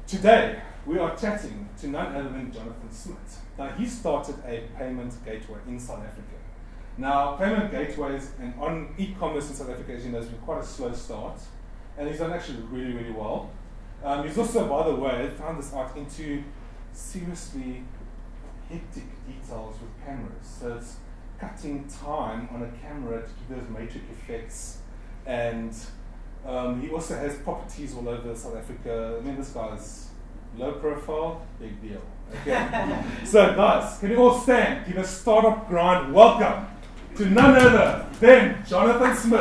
Today, we are chatting to none other than Jonathan Smit. Now, he started a payment gateway in South Africa. Now, payment gateways and on e-commerce in South Africa, as you know, has been quite a slow start, and he's done actually really, really well. He's also, by the way, found this out into seriously hectic details with cameras. So it's cutting time on a camera to give those matrix effects, and he also has properties all over South Africa. I mean, this guy's low profile, big deal. Okay. So guys, can you all stand? Give a startup grind welcome to none other than Jonathan Smit.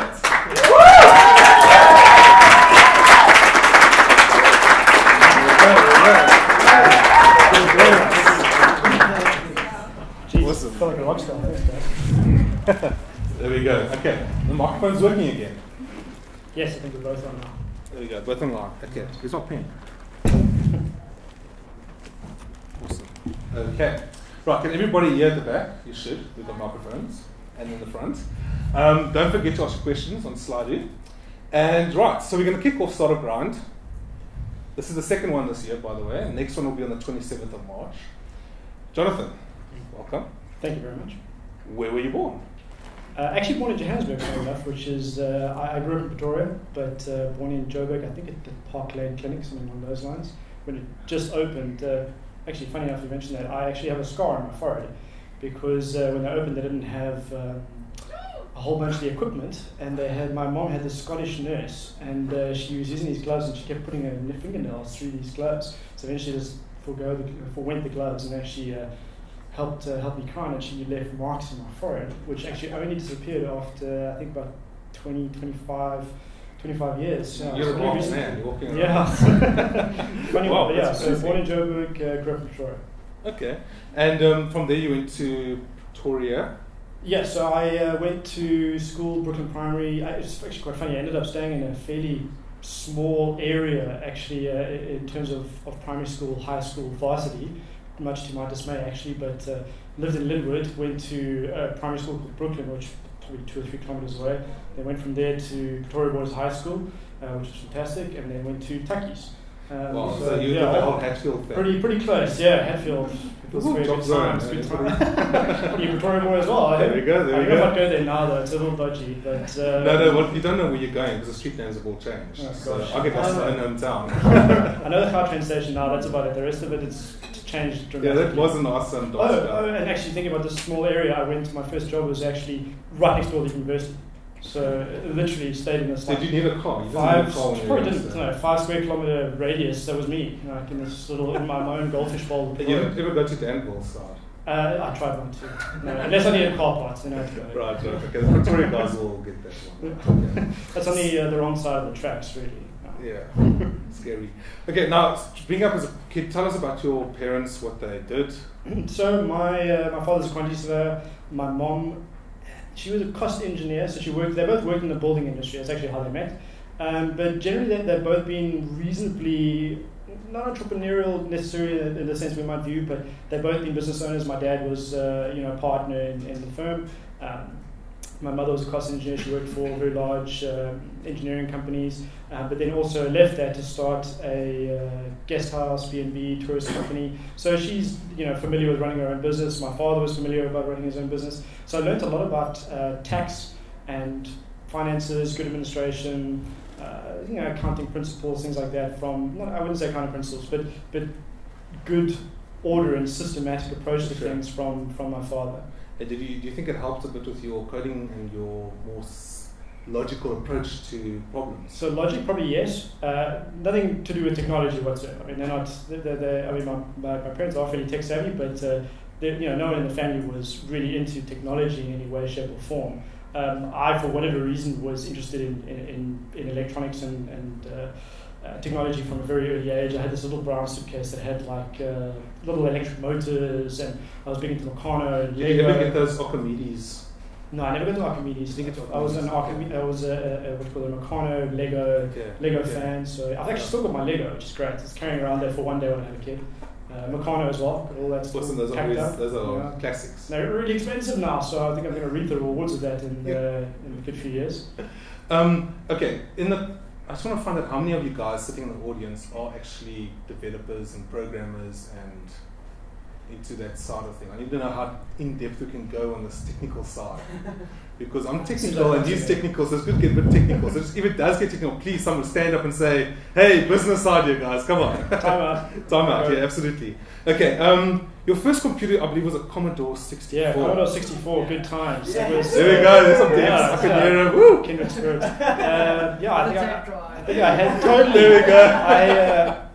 Awesome. Felt like a rock star. Thanks, guys. There we go. Okay, the microphone's working again. Yes, I think we're both on now. There we go, both online. Okay, here's my pen. Awesome. Okay. Right, can everybody hear at the back? You should. We've got microphones. And in the front. Don't forget to ask questions on Slido. And right, so we're going to kick off Startup Grind. This is the second one this year, by the way. Next one will be on the 27th of March. Jonathan, welcome. Thank you very much. Where were you born? Actually born in Johannesburg, funny enough, which is, I grew up in Pretoria, but born in Joburg, I think at the Park Lane Clinic, something along those lines. When it just opened, actually funny enough you mentioned that, I actually have a scar on my forehead, because when they opened they didn't have a whole bunch of the equipment, and my mom had this Scottish nurse, and she was using these gloves and she kept putting her fingernails through these gloves, so eventually just forwent the gloves and actually helped me cry, and she left marks in my forehead, which actually only disappeared after I think about 25 years. You're a grown man, you're walking around. Yeah. Funny Wow, one, but yeah, that's so crazy. born in Joburg, grew up in Pretoria. Okay. And from there you went to Pretoria. Yeah, so I went to school, Brooklyn Primary. It's actually quite funny. I ended up staying in a fairly small area, actually, in terms of primary school, high school, varsity, much to my dismay, actually. But lived in Linwood, went to primary school called Brooklyn, which is probably 2 or 3 kilometers away. Then went from there to Pretoria Boys High School, which was fantastic, and then went to Tuckies. Wow, so you did the whole Hatfield thing. Pretty close, yeah, Hatfield. It was Job zone. good time. You're Pretoria boy as well. There we go, I don't know if I'd go there now though, it's a little dodgy. But, well, you don't know where you're going because the street names have all changed. Oh, so gosh. I get lost in my own hometown. I know the Gautrain station now, that's about it. The rest of it, it's changed dramatically. Yeah, that was an awesome dodge. And actually thinking about this small area I went to, my first job was actually right next door to the university. So literally stayed in this. Did you need a car? You didn't need a car when you were 5 square kilometer radius. That was me, like in this little in my own goldfish bowl. You didn't ever go to Danville side? I tried one too. No, unless I needed car parts, then I had to go. Right. Okay. The Pretoria guys will get that one. Okay. That's on the wrong side of the tracks, really. Yeah. Scary. Okay. Now, being up as a kid, tell us about your parents, what they did. So my father's a quantity surveyor. My mom, she was a cost engineer, so they both worked in the building industry. That's actually how they met. But generally, they've both been reasonably, not entrepreneurial necessarily in the sense we might view, but they've both been business owners. My dad was, a partner in the firm. My mother was a cost engineer. She worked for very large engineering companies, but then also left that to start a guest house, B&B, tourist company. So she's familiar with running her own business. My father was familiar about running his own business. So I learned a lot about tax and finances, good administration, accounting principles, things like that. I wouldn't say accounting principles, but good order and systematic approach to things from my father. And do you think it helped a bit with your coding and your more logical approach to problems? So logic, probably yes. Nothing to do with technology whatsoever. I mean, they're not. My parents are fairly tech savvy, but no one in the family was really into technology in any way, shape, or form. I, for whatever reason, was interested in electronics and technology from a very early age. I had this little brown suitcase that had little electric motors, and I was big into Meccano and Lego. Did you ever get those Archimedes? No, I never got to Archimedes. I was a Meccano Lego fan. So I've actually still got my Lego, which is great. It's carrying around there for one day when I had a kid. Meccano as well, got all that stuff. Those are classics. They're really expensive now, so I think I'm going to reap the rewards of that in a good few years. Okay, I just want to find out how many of you guys sitting in the audience are actually developers and programmers and into that side of things. I need to know how in-depth we can go on this technical side. Because I'm technical and he's technical, so it's good to get a bit technical. So if it does get technical, please someone stand up and say, hey, business side here guys, come on. Time out, yeah, absolutely. Okay, your first computer, I believe, was a Commodore 64. Yeah, Commodore 64, good times. Yeah. There we go, there's some depths. I can hear it. Woo! Kindred spirits. I think I had totally. There we go.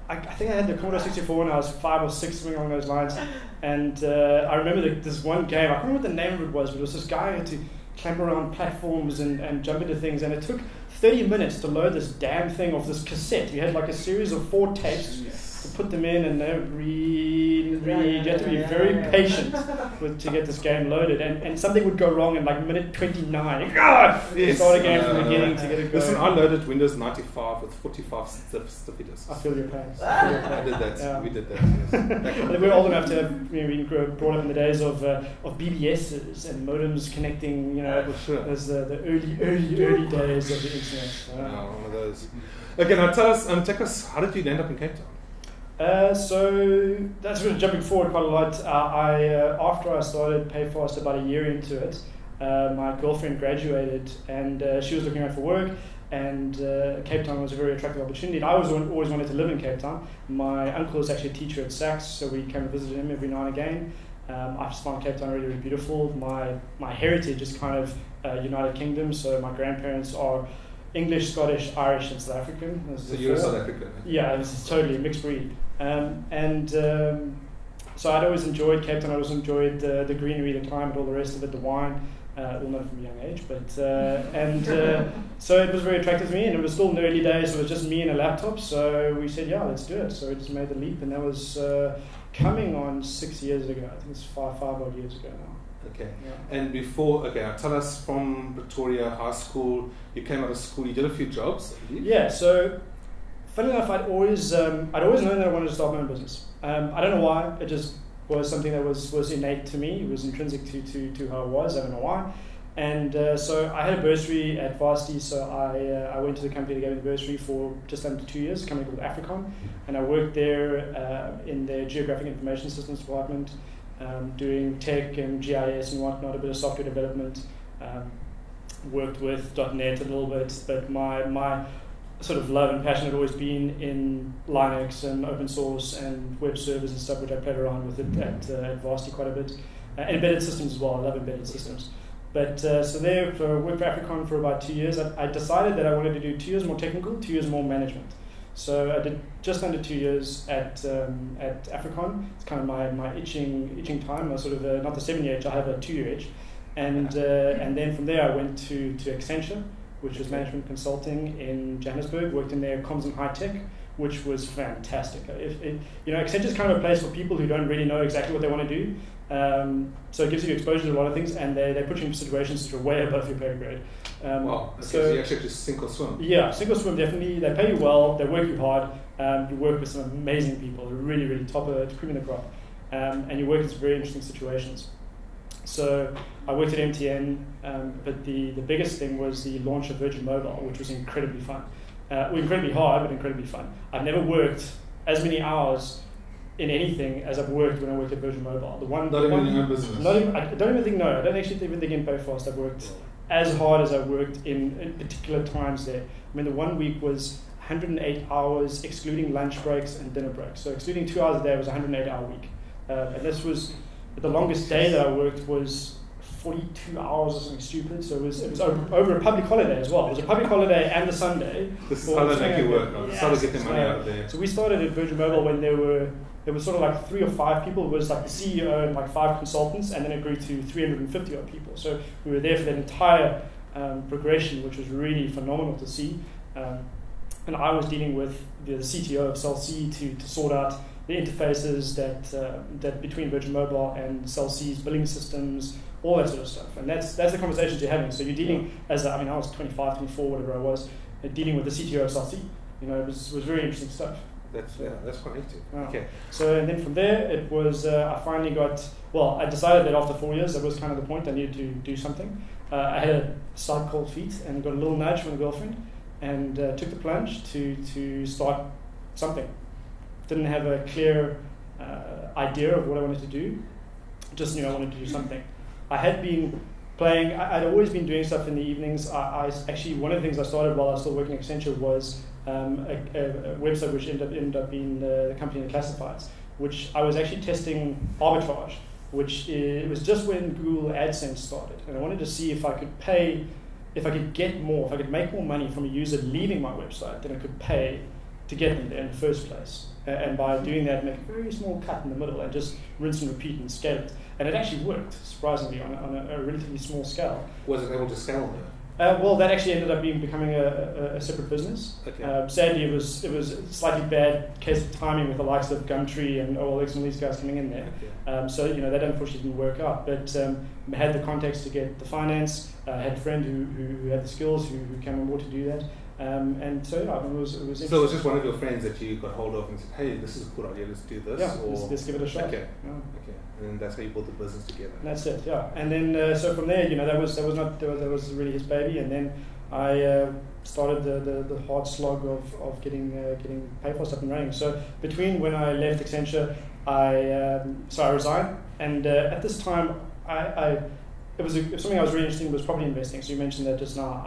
I think I had the Commodore 64 when I was 5 or 6, something along those lines. And I remember this one game, I can't remember what the name of it was, but it was this guy who had to clamber around platforms and jump into things, and it took 30 minutes to load this damn thing off this cassette. You had like a series of 4 tapes to put them in, and they read. You had to be very patient to get this game loaded, and something would go wrong in like minute 29. Start again from the beginning to get it going. Listen, I loaded Windows 95 with 45 stiffy disks. I feel your pain. I did that. Yeah. We did that. Yes. We're old enough to have been brought up in the days of BBSs and modems connecting. As the early days of the internet. One of those. Okay, now take us. How did you end up in Cape Town? So that's really jumping forward quite a lot. After I started PayFast, about a year into it, my girlfriend graduated, and she was looking around for work, and Cape Town was a very attractive opportunity. And I always wanted to live in Cape Town. My uncle is actually a teacher at Saks, so we came and visited him every now and again. I just found Cape Town really, really beautiful. My heritage is kind of United Kingdom, so my grandparents are English, Scottish, Irish, and South African. So you're South African? Yeah, it's totally a mixed breed. So I'd always enjoyed Cape Town. I always enjoyed the greenery, the climate, all the rest of it, the wine. All known from a young age, but so it was very attractive to me, and it was still in the early days. So it was just me and a laptop. So we said, yeah, let's do it. So we just made the leap, and that was coming on 6 years ago. I think it's five odd years ago now. Okay. Yeah. And before, now tell us, from Pretoria High School, you came out of school, you did a few jobs, I believe? Yeah, so funny enough, I'd always known that I wanted to start my own business. I don't know why, it just was something that was innate to me. It was intrinsic to how I was, I don't know why. And so I had a bursary at Varsity, so I went to the company that gave me the bursary for just under 2 years, a company called Africon, and I worked there in their Geographic Information Systems department, doing tech and GIS and whatnot, a bit of software development, worked with .NET a little bit, but my sort of love and passion had always been in Linux and open source and web servers and stuff, which I played around with it at Varsity quite a bit, and embedded systems as well. I love embedded systems. But so there, worked for Africon for about 2 years. I decided that I wanted to do 2 years more technical, 2 years more management. So I did just under 2 years at Africon. It's kind of my itching time. I sort of not the 7-year itch, I have a 2-year itch, and then from there I went to Accenture, which was management consulting in Johannesburg. Worked in their comms and high tech, which was fantastic. Accenture is kind of a place for people who don't really know exactly what they want to do. So it gives you exposure to a lot of things, and they put you in situations that are way above your pay grade. Wow, so you actually just sink or swim. Yeah, sink or swim, definitely. They pay you well, they work you hard, you work with some amazing people, really, really top of the cream of the crop, and you work in some very interesting situations. So I worked at MTN, but the biggest thing was the launch of Virgin Mobile, which was incredibly fun. Incredibly hard, but incredibly fun. I've never worked as many hours in anything as I've worked when I worked at Virgin Mobile. Not even in your own business? I don't even think in PayFast I've worked as hard as I worked in particular times there. I mean, the 1 week was 108 hours, excluding lunch breaks and dinner breaks. So excluding 2 hours a day was a 108-hour week. And this was, the longest day that I worked was 42 hours or something stupid. So it was over a public holiday as well. It was a public holiday and a Sunday. This is how they make you work. This is how they get their money out of there. So we started at Virgin Mobile when there was sort of like 3 or 5 people. It was like the CEO and like 5 consultants, and then it grew to 350 odd people. So we were there for that entire progression, which was really phenomenal to see. And I was dealing with the CTO of Cell C to sort out the interfaces that between Virgin Mobile and Cell C's billing systems, all that sort of stuff. And that's the conversations you're having. So you're dealing I was 25, 24, whatever I was, dealing with the CTO of Cell C. You know, it was very interesting stuff. That's quite interesting. Okay. So and then from there, it was I finally I decided that after 4 years, that was kind of the point. I needed to do something. I had a slight cold feet and got a little nudge from a girlfriend, and took the plunge to start something. Didn't have a clear idea of what I wanted to do. Just knew I wanted to do something. I had been playing. I'd always been doing stuff in the evenings. I actually, one of the things I started while I was still working at Accenture was a website which ended up being the company in the classifieds, which I was actually testing arbitrage, which it was just when Google AdSense started, and I wanted to see if I could make more money from a user leaving my website than I could pay to get them there in the first place. And by doing that, make a very small cut in the middle and just rinse and repeat and scale it. And it actually worked, surprisingly, on a relatively small scale. Was it able to scale though? Well, that actually ended up becoming a separate business. Okay. Sadly, it was a slightly bad case of timing with the likes of Gumtree and OLX and all these guys coming in there. Okay. So that unfortunately didn't work out. But had the contacts to get the finance. Had a friend who had the skills who came on board to do that. And so it was interesting. So it was just one of your friends that you got hold of and said, "Hey, this is a good idea. Let's do this." Yeah, let's give it a shot. Okay. Yeah. Okay. And that's how you built the business together. And that's it. Yeah. And then so from there, that was really his baby. And then I started the hard slog of getting PayFast up and running. So between when I left Accenture, I resigned, and at this time it was something I was really interested in was property investing. So you mentioned that just now.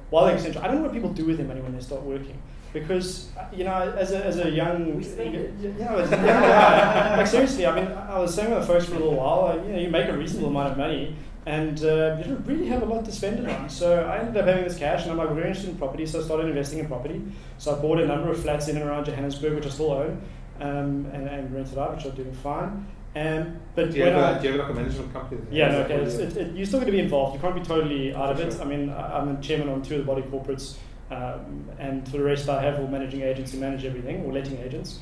While at Accenture, I don't know what people do with their money when they start working. Because, as a young, like seriously, I mean, I was saying with the folks for a little while, you make a reasonable amount of money, and you don't really have a lot to spend it on. So I ended up having this cash, and I'm like very interested in property, so I started investing in property. So I bought a number of flats in and around Johannesburg, which I still own, and rented out, which I'm doing fine. But do you have like a management company? Yeah, no, okay. You're still going to be involved. You can't be totally out of it. I mean, I'm a chairman on 2 of the body corporates. And for the rest, I have all managing agents who manage everything, or letting agents.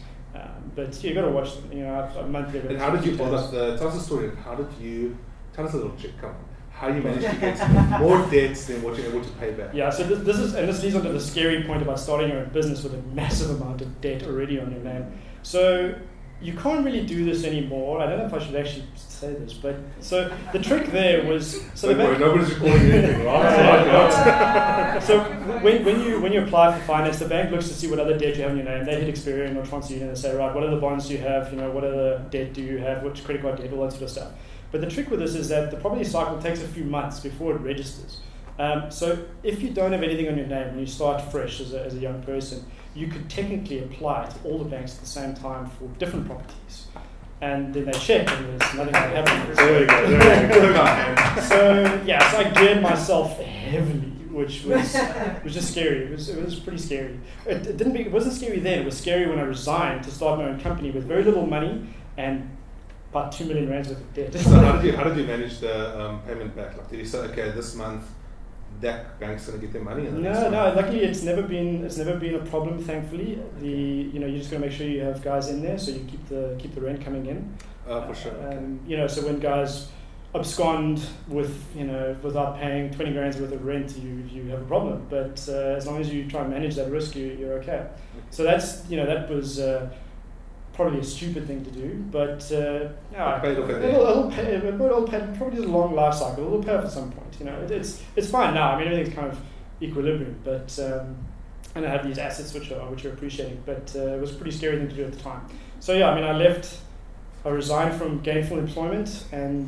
But you've got to watch them. I've monthly. And how did you build up tell us the story of tell us a little trick, come on. How you managed to get more debts than what you're able to pay back? Yeah, so this leads on to the scary point about starting your own business with a massive amount of debt already on your name. So you can't really do this anymore. I don't know if I should actually say this, but so the trick there was nobody's recording anything, right? So when you apply for finance, the bank looks to see what other debt you have in your name. They hit Experian or TransUnion and say, right, what are the bonds do you have? What other debt do you have? Which credit card debt? All that sort of stuff. But the trick with this is that the property cycle takes a few months before it registers. So if you don't have anything on your name and you start fresh as a young person, you could technically apply to all the banks at the same time for different properties. And then they check and there's nothing that happens. There you go. So I geared myself heavily, which was just scary. It was pretty scary. It wasn't scary then. It was scary when I resigned to start my own company with very little money and about 2 million rands worth of debt. So how did you manage the payment back? Like, did you say, okay, this month that bank's going to get their money? No. Luckily, it's never been a problem. Thankfully, you're just going to make sure you have guys in there, so you keep the rent coming in. For sure. Okay. So when guys abscond without paying 20 grand worth of rent, you have a problem. But as long as you try and manage that risk, you're okay. So that was probably a stupid thing to do, but it'll pay probably a long life cycle. It'll pay off at some point. It's fine now. I mean, everything's kind of equilibrium, but and I have these assets which are appreciating. But it was a pretty scary thing to do at the time. So I left. I resigned from gainful employment, and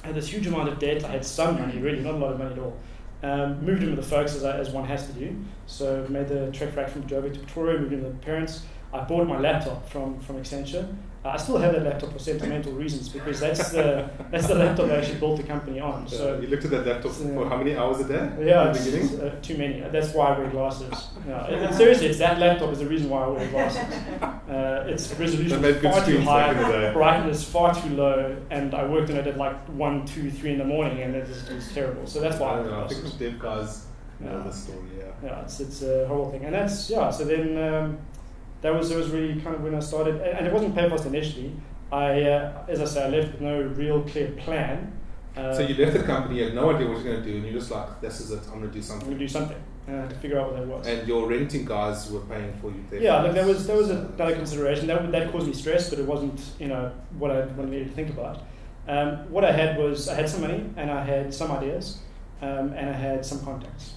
I had this huge amount of debt. I had some money, really, not a lot of money at all. Moved in with the folks as one has to do. So made the trek back from Joburg to Pretoria, moved in with the parents. I bought my laptop from Accenture. I still have that laptop for sentimental reasons because that's the laptop I actually built the company on. So you looked at that laptop for how many hours a day? Yeah, it's too many. That's why I wear glasses. Yeah, seriously, it's that laptop is the reason why I wear glasses. Its resolution is far too high, brightness far too low, and I worked on it at like 1, 2, 3 in the morning, and it was terrible. So that's why I wear glasses. I think the dev guys know the story. Yeah, it's a horrible thing, and that's So then. That was really kind of when I started, and it wasn't PayFast initially. As I say, I left with no real clear plan. So you left the company, you had no idea what you're going to do, and you're just like, this is it, I'm going to do something. I'm going to do something to figure out what that was. And your renting guys were paying for you there. Yeah, look, that was another consideration. That caused me stress, but it wasn't what I needed to think about. What I had was I had some money, and I had some ideas, and I had some contacts.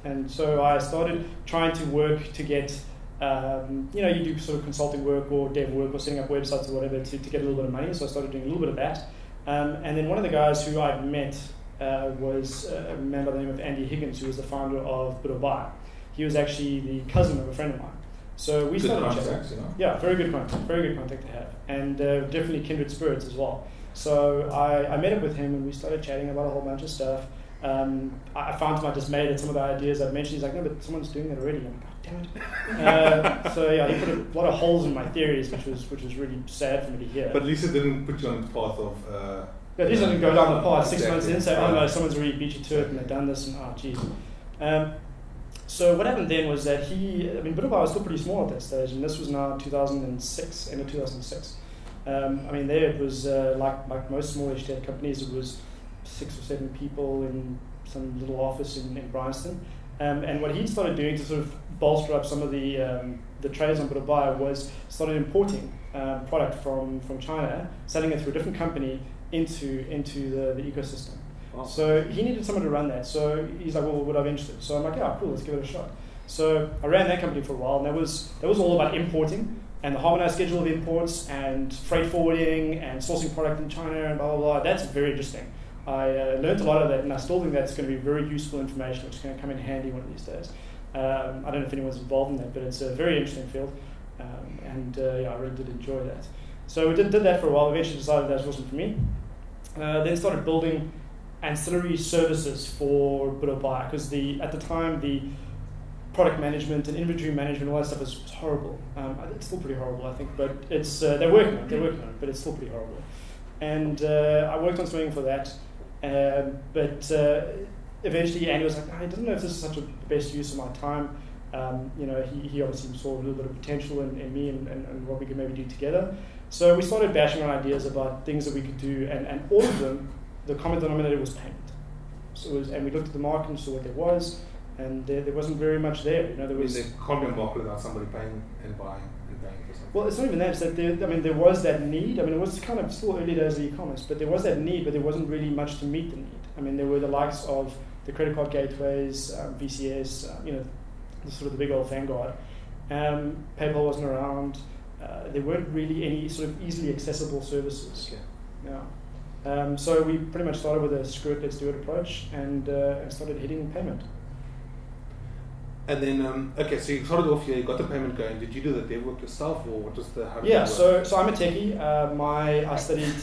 And so I started trying to work to get. You do sort of consulting work or dev work or setting up websites or whatever to get a little bit of money. So I started doing a little bit of that. And then one of the guys who I'd met was a man by the name of Andy Higgins, who was the founder of Buy. He was actually the cousin of a friend of mine. So we started chatting. Yeah, very good contact to have. And definitely kindred spirits as well. So I met up with him and we started chatting about a whole bunch of stuff. I found to my dismay that some of the ideas I'd mentioned, he's like, no, but someone's doing that already. I'm like, oh, damn it. So yeah, he put a lot of holes in my theories, which was really sad for me to hear. But at least it didn't put you on the path of... at least I didn't go down the path 6 months in and say, oh no, someone's already beat you to it and they've done this and oh geez. So what happened then was that Buy was still pretty small at that stage, and this was now 2006, end of 2006. There it was like most smallish tech companies, it was 6 or 7 people in some little office in Bryanston. And what he'd started doing to sort of bolster up some of the trades on Buy was started importing product from China, selling it through a different company into the ecosystem. Wow. So he needed someone to run that. So he's like, well, would I be interested? So I'm like, yeah, cool, let's give it a shot. So I ran that company for a while, and that was all about importing and the harmonized schedule of imports and freight forwarding and sourcing product in China and blah, blah, blah. That's very interesting. I learned a lot of that, and I still think that's going to be very useful information, which is going to come in handy one of these days. I don't know if anyone's involved in that, but it's a very interesting field, I really did enjoy that. So we did that for a while. Eventually decided that wasn't for me. Then started building ancillary services for Buy, because at the time the product management and inventory management, all that stuff was horrible. It's still pretty horrible, I think, but it's they're working on it, but it's still pretty horrible. And I worked on something for that. But eventually Andy was like, I don't know if this is such a best use of my time. He obviously saw a little bit of potential in me and what we could maybe do together. So we started bashing on ideas about things that we could do, and all of them, the common denominator was payment. And we looked at the market and saw what there was, and there wasn't very much there. There was. There can't be a market without somebody paying and buying. Well, it's not even that. It's that there was that need. It was kind of still early days of e-commerce, but there was that need, but there wasn't really much to meet the need. There were the likes of the credit card gateways, VCS, the sort of the big old vanguard. PayPal wasn't around. There weren't really any sort of easily accessible services. Okay. Yeah. So we pretty much started with a screw it, let's do it approach, and started hitting payment. And then, so you started off here, you got the payment going. Did you do the dev work yourself, or what was how did Yeah, so I'm a techie. I studied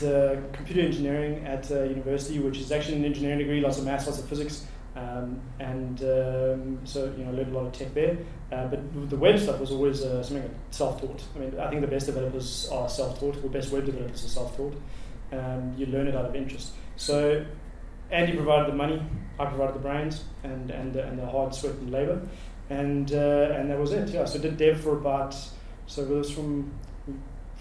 computer engineering at university, which is actually an engineering degree, lots of maths, lots of physics. So learned a lot of tech there. But the web stuff was always something self-taught. I think the best developers are self-taught, or best web developers are self-taught. You learn it out of interest. So Andy provided the money, I provided the brains, and the hard sweat and labor. And that was it. Yeah. So I did dev for we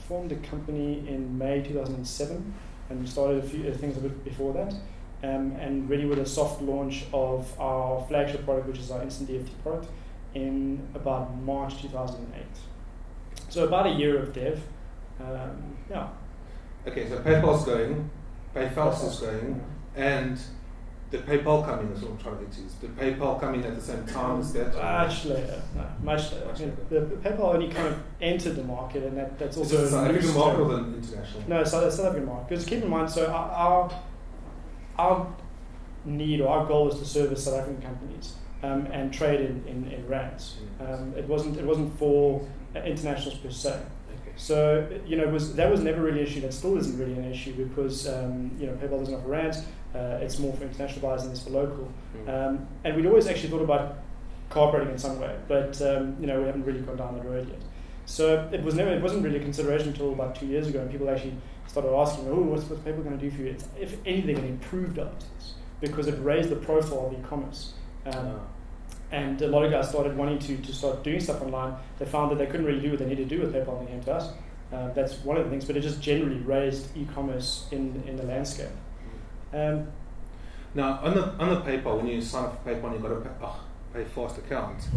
formed the company in May 2007, and we started a few things a bit before that, and ready with a soft launch of our flagship product, which is our instant DFT product, in about March 2008. So about a year of dev. Okay, so PayPal's going, PayFast is going, and did PayPal come in? That's what I'm trying to get to. Did PayPal come in at the same time as that? Much later. The PayPal only kind of entered the market, and that's also South African market or the international? No, South African market. Because keep in mind, so our need or our goal was to service South African companies and trade in rands. It wasn't for internationals per se. Okay. So that was never really an issue. That still isn't really an issue because PayPal doesn't offer rands. It's more for international buyers than it's for local. And we'd always actually thought about cooperating in some way, but we haven't really gone down that road yet. So it wasn't really a consideration until about 2 years ago, and people actually started asking, what's PayPal going to do for you? It's, if anything, it improved after this because it raised the profile of e-commerce. And a lot of guys started wanting to start doing stuff online. They found that they couldn't really do what they needed to do with PayPal, and they came to us. That's one of the things, but it just generally raised e-commerce in the landscape. Now, on the PayPal, when you sign up for PayPal, you've got a PayFast account.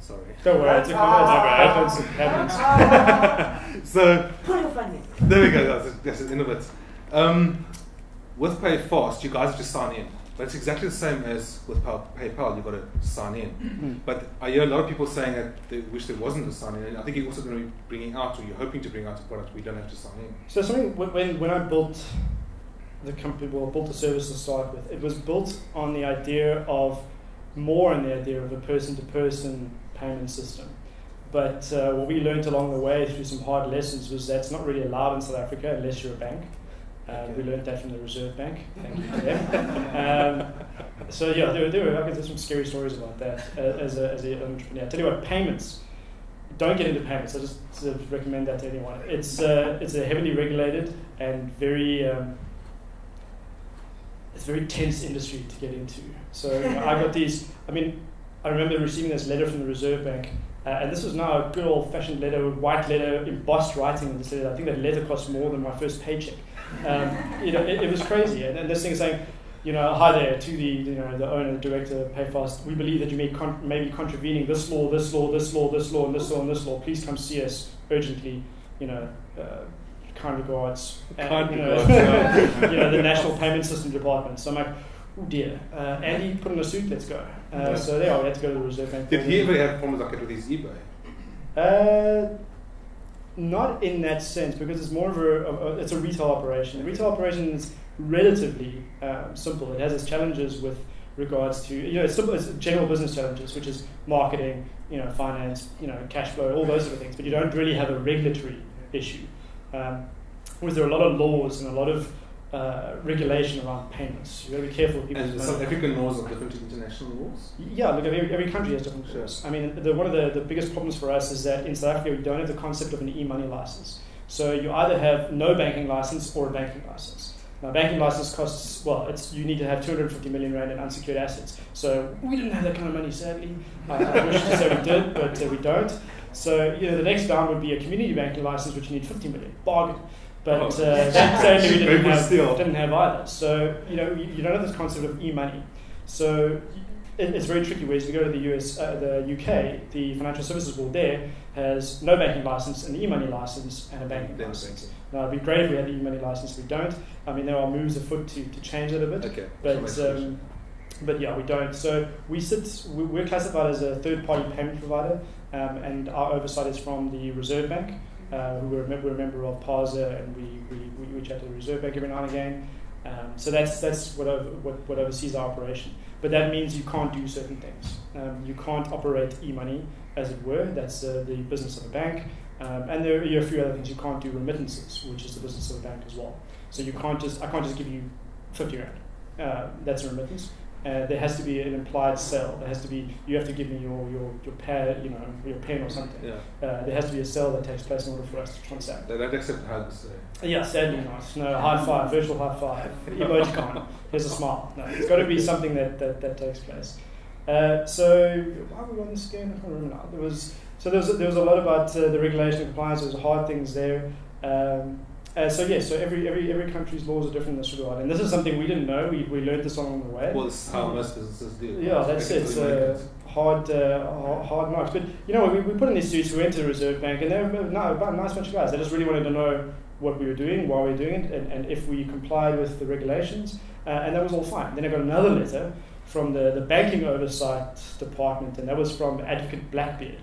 Sorry. Don't worry, it's okay. It happens. So, funny. There we go. That's the end of it. With PayFast, you guys have to sign in. But it's exactly the same as with PayPal. You've got to sign in. But I hear a lot of people saying that they wish there wasn't a sign in. And I think you're also going to be bringing out, or you're hoping to bring out a product where you don't have to sign in. So something when I built the company, built the service to start with, it was built on the idea of a person-to-person payment system. But what we learned along the way through some hard lessons was that's not really allowed in South Africa unless you're a bank. We learned that from the Reserve Bank. Thank you to them. So yeah, there's some scary stories about that as an entrepreneur. I tell you what, payments. Don't get into payments. I just sort of recommend that to anyone. It's a heavily regulated and very tense industry to get into. So I got these. I remember receiving this letter from the Reserve Bank, and this was now a good old-fashioned letter, white letter, embossed writing in this letter. I think that letter cost more than my first paycheck. It was crazy. And this thing is saying, hi there to the owner, the director of PayFast. We believe that you may be contravening this law, this law, this law, this law, and this law, and this law. Please come see us urgently. Kind regards. The National Payment System Department. So I'm like, oh dear. Andy, put on a suit. Let's go. So there, we had to go to the Reserve Bank. Did he ever have problems like that with his eBay? Not in that sense, because it's more of it's a retail operation. The retail operation is relatively simple. It has its challenges with regards to it's general business challenges, which is marketing, finance, cash flow, all those sort of things. But you don't really have a regulatory issue. Whereas there are a lot of laws and a lot of regulation around payments. You've got to be careful. And South African laws are different to international laws? Yeah, look, every country has different laws. One of the biggest problems for us is that in South Africa we don't have the concept of an e-money license. So you either have no banking license or a banking license. Now, a banking license costs, you need to have 250 million rand in unsecured assets. So we didn't have that kind of money, sadly. I wish to say we did, but we don't. So the next down would be a community banking license, which you need 50 million. Bargain. But that sadly we didn't have either. So you don't have this concept of e-money. So it's very tricky. Whereas if you go to the UK, the Financial Services Board there has no banking license, an e-money license, and a banking license. Now it'd be great if we had the e-money license. We don't. There are moves afoot to change it a bit. Okay. But yeah, we don't. So we're classified as a third-party payment provider, and our oversight is from the Reserve Bank. We're a member of PASA, and we chat to the Reserve Bank every now and again. So that's what oversees our operation. But that means you can't do certain things. You can't operate e-money, as it were. That's the business of a bank. And there are a few other things. You can't do remittances, which is the business of a bank as well. So I can't just give you 50 rand. That's a remittance. There has to be an implied sale. You have to give me your pad, your pen or something. Yeah. There has to be a sale that takes place in order for us to transact. They don't accept hugs. Yeah, sadly not. No, high five, virtual high five, emoticon. Here's a smile. No, it's got to be something that takes place. So why were we on this again? I can't remember now. There was a lot about the regulation and compliance. There was hard things there. So every country's laws are different in this regard, and this is something we didn't know. We learned this along the way. Well, this is how most businesses do. Yeah, that's it. It's hard knocks. But we put in these suits. We went to the Reserve Bank, and they were about a nice bunch of guys. They just really wanted to know what we were doing, why we were doing it, and if we complied with the regulations, and that was all fine. Then I got another letter from the banking oversight department, and that was from Advocate Blackbeard.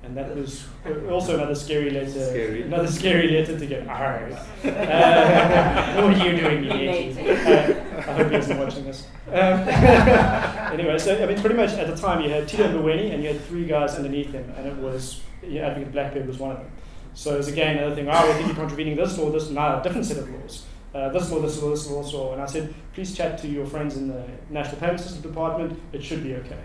And that was also another scary letter. Scary. Another scary letter to get. What are you doing, you I hope he isn't watching this. Anyway, so I mean, pretty much at the time you had Tito Mboweni and you had 3 guys underneath him, and it was Advocate Blackbeard was one of them. So it's again another thing. We think you're contravening this law, this no, different set of laws. This law, this law, this law, this law. And I said, please chat to your friends in the National Payment System Department. It should be okay.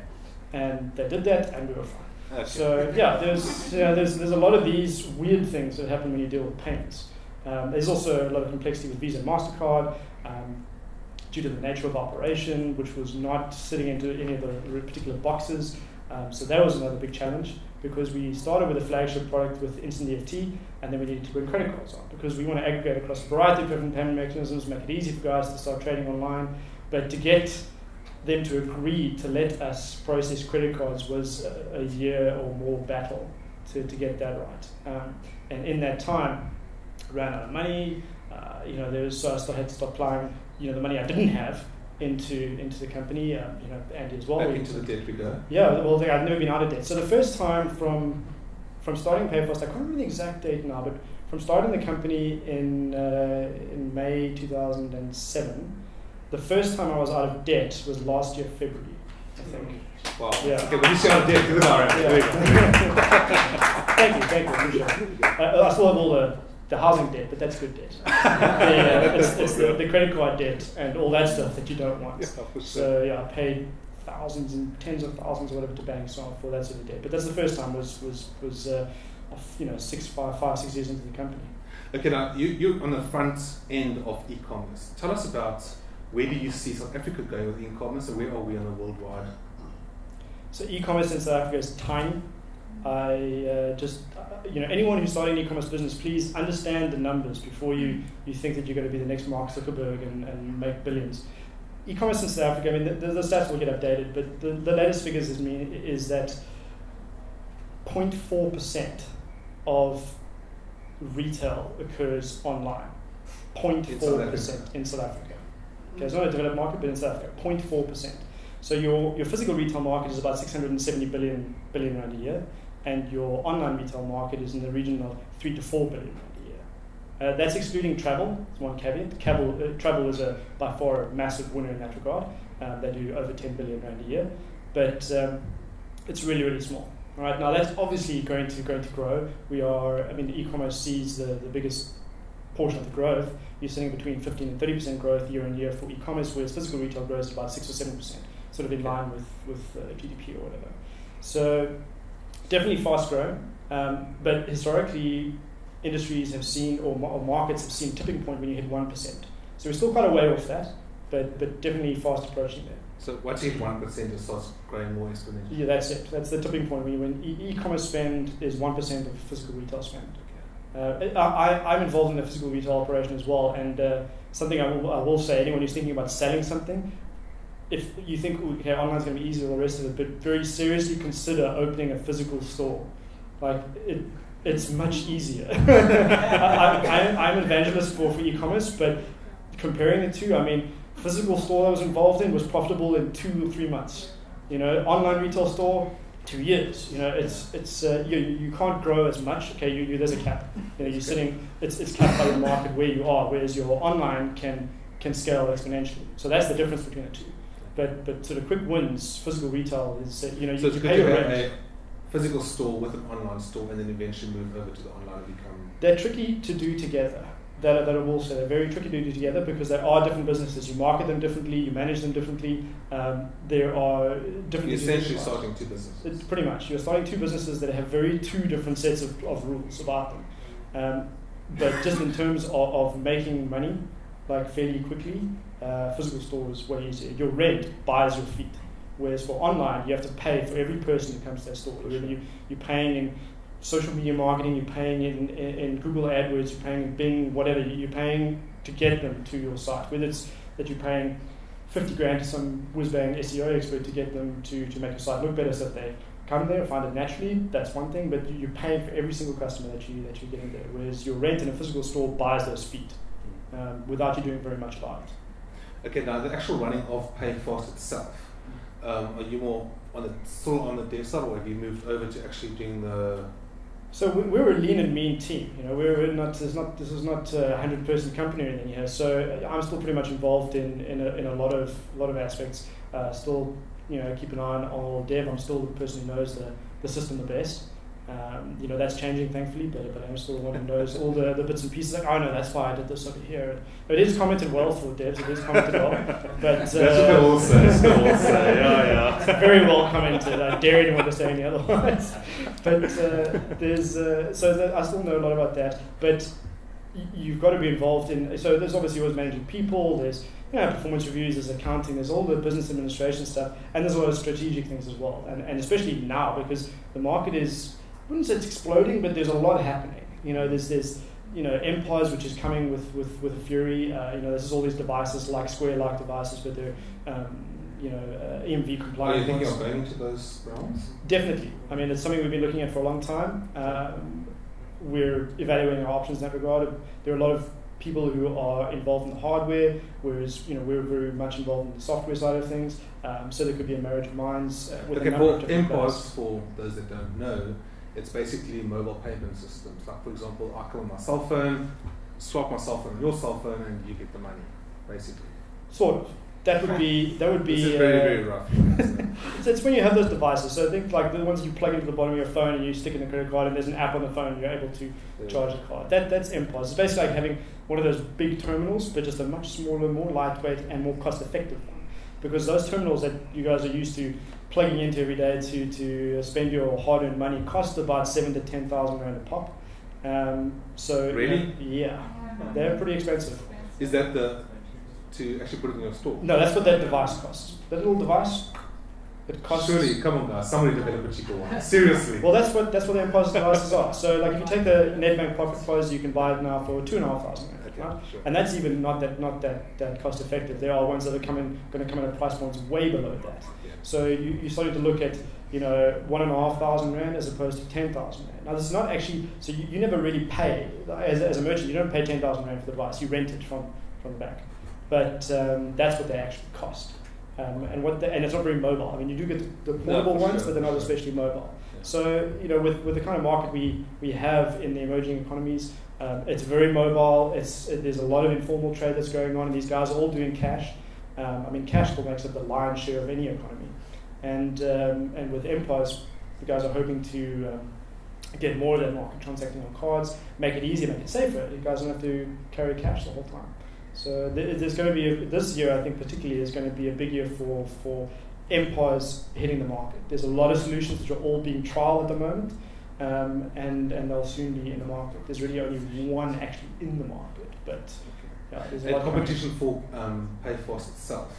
And they did that, and we were fine. Okay. So yeah, there's a lot of these weird things that happen when you deal with payments. There's also a lot of complexity with Visa and MasterCard due to the nature of operation, which was not sitting into any of the particular boxes. So that was another big challenge, because we started with a flagship product with Instant EFT, and then we needed to bring credit cards on, because we want to aggregate across a variety of different payment mechanisms, make it easy for guys to start trading online. But to get them to agree to let us process credit cards was a year or more battle to get that right. And in that time, I ran out of money. So I still had to start applying the money I didn't have into the company. Andy as well. Back into the debt we go. Yeah, well, I've never been out of debt. So the first time from starting PayFast, I can't remember the exact date now, but from starting the company in May 2007. The first time I was out of debt was last year, February, I think. Wow. Yeah. Okay, when you say out of debt, good enough. Thank you, appreciate it. I still have all the housing debt, but that's good debt. It's the credit card debt and all that stuff that you don't want. Yeah, so yeah, I paid thousands and tens of thousands or whatever to banks for that sort of debt. But that's the first time was 5-6 years into the company. Okay, now you're on the front end of e-commerce. Tell us about, where do you see South Africa going with e-commerce, and where are we on a worldwide? So e-commerce in South Africa is tiny. Anyone who's starting an e-commerce business, please understand the numbers before you think that you're going to be the next Mark Zuckerberg and make billions. E-commerce in South Africa, I mean, the stats will get updated, but the latest figures is that 0.4% of retail occurs online. 0.4% in South Africa. Okay, it's not a developed market, but in South Africa, 0.4%. So your physical retail market is about 670 billion rand a year, and your online retail market is in the region of 3 to 4 billion rand a year. That's excluding travel. That's one caveat. Travel is by far a massive winner in that regard. They do over 10 billion rand a year, but it's really, really small. All right, now that's obviously going to grow. E-commerce sees the biggest portion of the growth. You're sitting between 15 and 30% growth year on year for e-commerce, whereas physical retail grows at about 6 or 7%, sort of in line with GDP or whatever. So definitely fast growing, but historically industries have seen, or markets have seen, tipping point when you hit 1%. So we're still quite a way off that, but definitely fast approaching there. So once you hit 1%, it starts growing more exponentially. Yeah, that's it. That's the tipping point when e-commerce spend is 1% of physical retail spend. I'm involved in the physical retail operation as well, and something I will say, anyone who's thinking about selling something, if you think, okay, online's going to be easy or the rest of it, but very seriously consider opening a physical store. Like, it's much easier. I'm an evangelist for e-commerce, but comparing the two, I mean, physical store I was involved in was profitable in 2 or 3 months. Online retail store, 2 years. You can't grow as much. Okay, there's a cap. You're sitting. It's capped by the market where you are, whereas your online can scale exponentially. So that's the difference between the two. But sort of quick wins, physical retail is you pay your rent. A physical store with an online store, and then eventually move over to the online and become. They're tricky to do together. That I will say, they're very tricky to do together because they are different businesses. You market them differently, you manage them differently. There are different. You're essentially starting 2 businesses. It's pretty much. You're starting 2 businesses that have 2 different sets of rules about them. But just in terms of making money, like fairly quickly, physical store is way easier. Your rent buys your feet, whereas for online, you have to pay for every person who comes to that store. You're paying in social media marketing, you're paying in Google AdWords, you're paying in Bing, whatever, you're paying to get them to your site. Whether it's that you're paying 50 grand to some whiz-bang SEO expert to get them to make your site look better so that they come there and find it naturally, that's one thing, but you're paying for every single customer that you're getting there, whereas your rent in a physical store buys those feet without you doing very much about it. Okay, now the actual running of PayFast itself, are you more still on the dev side, or have you moved over to actually doing the? So we're a lean and mean team. We're not. This is not a 100-person company or anything here. So I'm still pretty much involved in a lot of aspects. Still, keep an eye on all dev. I'm still the person who knows the system the best. That's changing, thankfully, but I'm still the one who knows all the bits and pieces. Like, oh no, that's why I did this over here. It is commented well for devs. It is commented well, but that's what they all say. Yeah. It's very well commented. I dare anyone to say any otherwise. But I still know a lot about that. But you've got to be involved in. So there's obviously always managing people. There's performance reviews, there's accounting, there's all the business administration stuff, and there's a lot of strategic things as well. And especially now, because the market is, I wouldn't say it's exploding, but there's a lot happening. There's Empires, which is coming with a fury. There's all these devices like Square-like devices, but they're EMV compliant. Are you thinking of going into those realms? Definitely. I mean, it's something we've been looking at for a long time. We're evaluating our options in that regard. There are a lot of people who are involved in the hardware, whereas we're very much involved in the software side of things. So there could be a marriage of minds. With a number of different Empires, for those that don't know, it's basically mobile payment systems. Like, for example, I come on my cell phone, swap my cell phone on your cell phone, and you get the money, basically. Sort of. That would be. This is very, very rough. So it's when you have those devices. So I think like the ones you plug into the bottom of your phone and you stick in the credit card, and there's an app on the phone, and you're able to charge the card. That's Empires. It's basically like having one of those big terminals, but just a much smaller, more lightweight, and more cost-effective one. Because those terminals that you guys are used to plugging into every day to spend your hard-earned money cost about 7,000 to 10,000 rand a pop. So really? Yeah, they're pretty expensive. Is that to actually put it in your store? No, that's what that device costs. That little device, it costs. Surely, come on, guys, somebody develop a cheaper one. Seriously. Well, that's what the Empires devices are. So, like, if you take the Nedbank Pocket Close, you can buy it now for 2,500. Okay, right? sure. And that's even not that cost effective. There are ones that are going to come in at price points way below that. Yeah. So you're starting to look at 1,500 rand as opposed to 10,000 rand. Now, this is not actually. So you never really pay as a merchant. You don't pay 10,000 rand for the device. You rent it from the bank. But that's what they actually cost, and it's not very mobile. I mean, you do get the portable ones, but they're not especially mobile. Yeah. So with the kind of market we have in the emerging economies, it's very mobile. There's a lot of informal trade that's going on, and these guys are all doing cash. Cash still makes up the lion's share of any economy, and with Empires, the guys are hoping to get more of that market transacting on cards, make it easier, make it safer. You guys don't have to carry cash the whole time. So there's going to be this year, I think particularly, is going to be a big year for Empires hitting the market. There's a lot of solutions which are all being trialed at the moment, and they'll soon be in the market. There's really only one actually in the market, but there's a lot of competition for PayFast itself.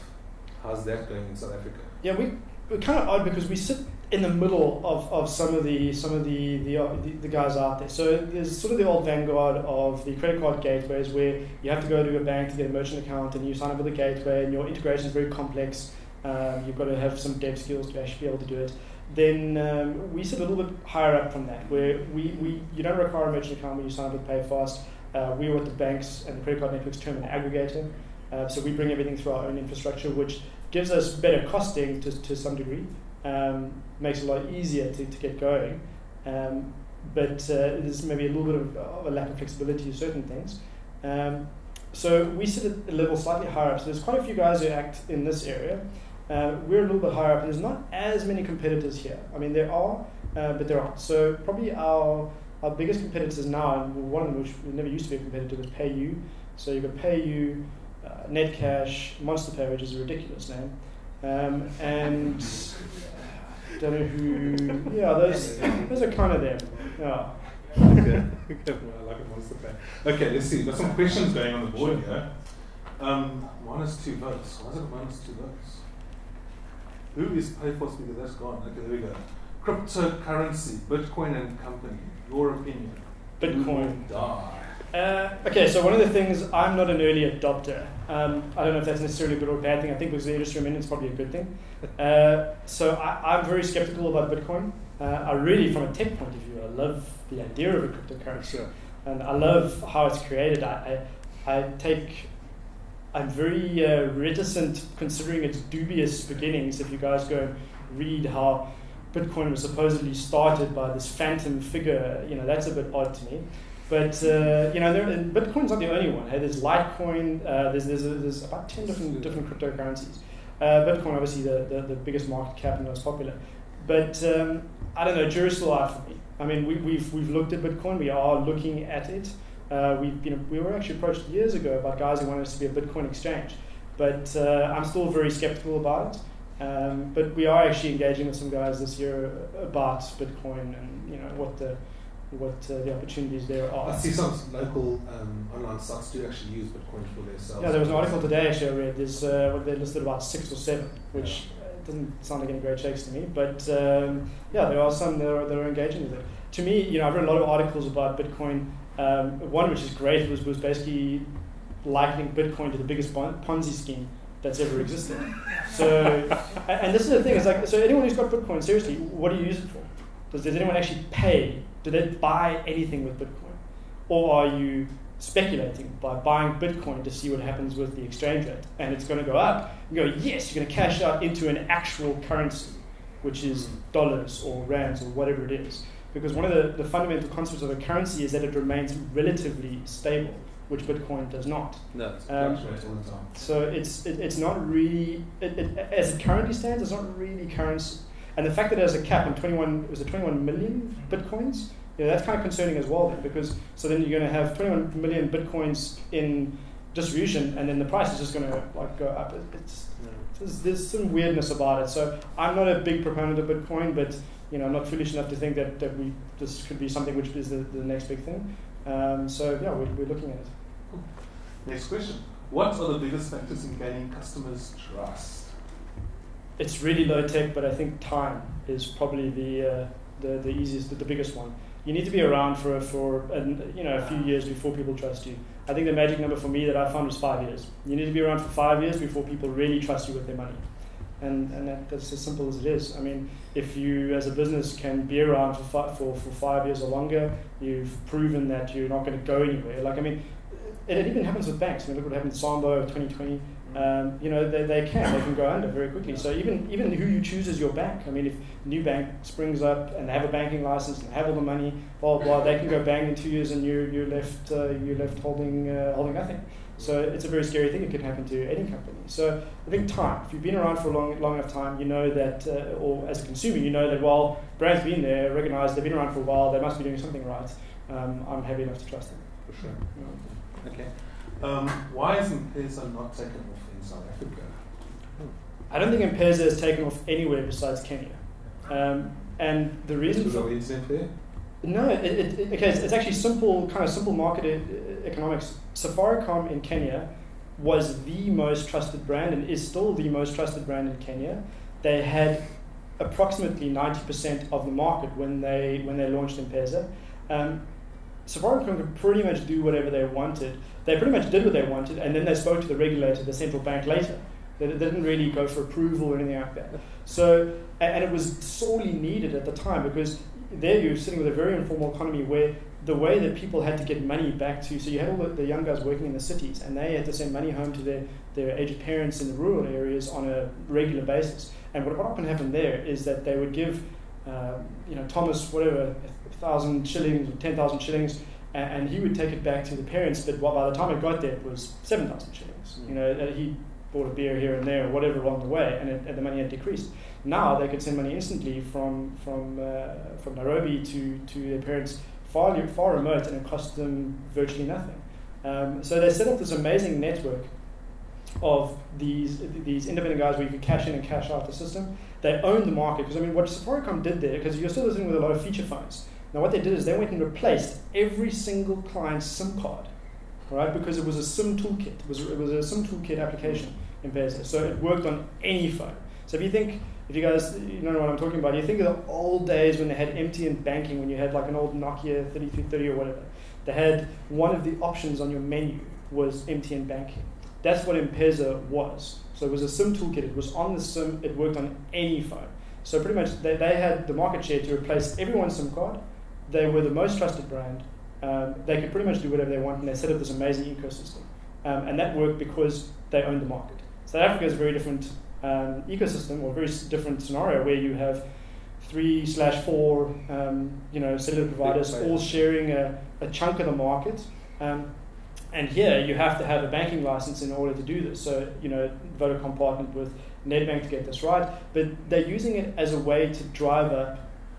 How's that going in South Africa? Yeah, we're kind of odd because we sit in the middle of some of the guys out there. So there's sort of the old vanguard of the credit card gateways where you have to go to a bank to get a merchant account and you sign up with a gateway and your integration is very complex. You've got to have some dev skills to actually be able to do it. Then we sit a little bit higher up from that where you don't require a merchant account when you sign up with PayFast. We're what the banks and the credit card networks term an aggregator. So we bring everything through our own infrastructure, which gives us better costing to some degree. Makes it a lot easier to get going, but there's maybe a little bit of a lack of flexibility to certain things. So we sit at a level slightly higher up. So there's quite a few guys who act in this area. We're a little bit higher up. There's not as many competitors here. I mean, there are, but there aren't. So probably our biggest competitors now, and one of them which never used to be a competitor, was PayU. So you've got PayU, Netcash, MonsterPay, which is a ridiculous name, and don't know who. Yeah, those are kind of them. Yeah. Okay, I like it, MonsterPay. Okay, let's see. We've got some questions going on the board here. -2 votes. Why is it -2 votes? Who is PayFast? Because that's gone. Okay, there we go. Cryptocurrency, Bitcoin and company. Your opinion? Bitcoin. Die. Okay, so one of the things, I'm not an early adopter. I don't know if that's necessarily a good or a bad thing. I think because the industry I'm in, it's probably a good thing. So I'm very skeptical about Bitcoin. I really, from a tech point of view, I love the idea of a cryptocurrency. Sure. And I love how it's created. I'm very reticent considering its dubious beginnings. If you guys go read how Bitcoin was supposedly started by this phantom figure, that's a bit odd to me. But Bitcoin's not the only one. Hey, there's Litecoin. There's about 10 different cryptocurrencies. Bitcoin, obviously, the biggest market cap and most popular. But I don't know, jury's still out for me. I mean, we've looked at Bitcoin. We are looking at it. We were actually approached years ago about guys who wanted us to be a Bitcoin exchange. But I'm still very skeptical about it. But we are actually engaging with some guys this year about Bitcoin and what the opportunities there are. I see some local online sites do actually use Bitcoin for their sales. Yeah, there was an article today actually I read. There's they listed about 6 or 7, which doesn't sound like any great shakes to me. But there are some that are engaging with it. To me, I've read a lot of articles about Bitcoin. One which is great was basically likening Bitcoin to the biggest Ponzi scheme that's ever existed. So, and this is the thing, it's like, so anyone who's got Bitcoin, seriously, what do you use it for? Does anyone actually pay? Do they buy anything with Bitcoin? Or are you speculating by buying Bitcoin to see what happens with the exchange rate? And it's going to go up. You go, yes, you're going to cash out into an actual currency, which is dollars or rands or whatever it is. Because one of the fundamental concepts of a currency is that it remains relatively stable, which Bitcoin does not. No, it's fluctuates all the time. So it's not really, as it currently stands, it's not really currency. And the fact that it has a cap on 21 million Bitcoins, that's kind of concerning as well then, because so then you're going to have 21 million Bitcoins in distribution, and then the price is just going to go up. There's some weirdness about it. So I'm not a big proponent of Bitcoin, but I'm not foolish enough to think that this could be something which is the next big thing. We're looking at it. Cool. Next question. What are the biggest factors in gaining customers' trust? It's really low tech, but I think time is probably the easiest, the biggest one. You need to be around for a few years before people trust you. I think the magic number for me that I found was 5 years. You need to be around for 5 years before people really trust you with their money. And that's as simple as it is. I mean, if you as a business can be around for 5 years or longer, you've proven that you're not going to go anywhere. It even happens with banks. Look what happened in Sambo 2020. They can go under very quickly. So even who you choose as your bank. I mean, if a new bank springs up and they have a banking license and they have all the money, blah blah blah, they can go bang in 2 years and you're left holding nothing. So it's a very scary thing. It can happen to any company. So I think time. If you've been around for a long enough time, you know that, or as a consumer, you know that while brands been there, recognize they've been around for a while, they must be doing something right. I'm happy enough to trust them. For sure. Okay. Why is M-Pesa not taken off in South Africa? I don't think M-Pesa has taken off anywhere besides Kenya. And the reason for internet there? No, it's actually simple market economics. Safaricom in Kenya was the most trusted brand and is still the most trusted brand in Kenya. They had approximately 90% of the market when they launched M-Pesa. Safaricom could pretty much do whatever they wanted. They pretty much did what they wanted, and then they spoke to the regulator, the central bank, later. They didn't really go for approval or anything like that. So, and it was sorely needed at the time, because there you're sitting with a very informal economy where the way that people had to get money back to, so you had all the young guys working in the cities, and they had to send money home to their aged parents in the rural areas on a regular basis. And what often happened there is that they would give, Thomas, 1,000 shillings or 10,000 shillings, and he would take it back to the parents, but by the time it got there, it was 7,000 shillings. He bought a beer here and there or whatever along the way, and the money had decreased. Now they could send money instantly from Nairobi to their parents far remote, and it cost them virtually nothing. So they set up this amazing network of these independent guys where you could cash in and cash out the system. They owned the market, because what Safaricom did there, because you're still listening with a lot of feature phones. Now what they did is they went and replaced every single client's SIM card, right? Because it was a SIM toolkit. It was a SIM toolkit application in M-Pesa, so it worked on any phone. So if you guys know what I'm talking about, you think of the old days when they had MTN banking, when you had like an old Nokia 3330 or whatever. They had one of the options on your menu was MTN banking. That's what M-Pesa was. So it was a SIM toolkit. It was on the SIM. It worked on any phone. So pretty much they had the market share to replace everyone's SIM card. They were the most trusted brand. They could pretty much do whatever they want, and they set up this amazing ecosystem. And that worked because they owned the market. South Africa is a very different ecosystem, or a very different scenario where you have 3/4 cellular providers all sharing a chunk of the market. And here you have to have a banking license in order to do this. So, Vodacom partnered with Nedbank to get this right, but they're using it as a way to drive up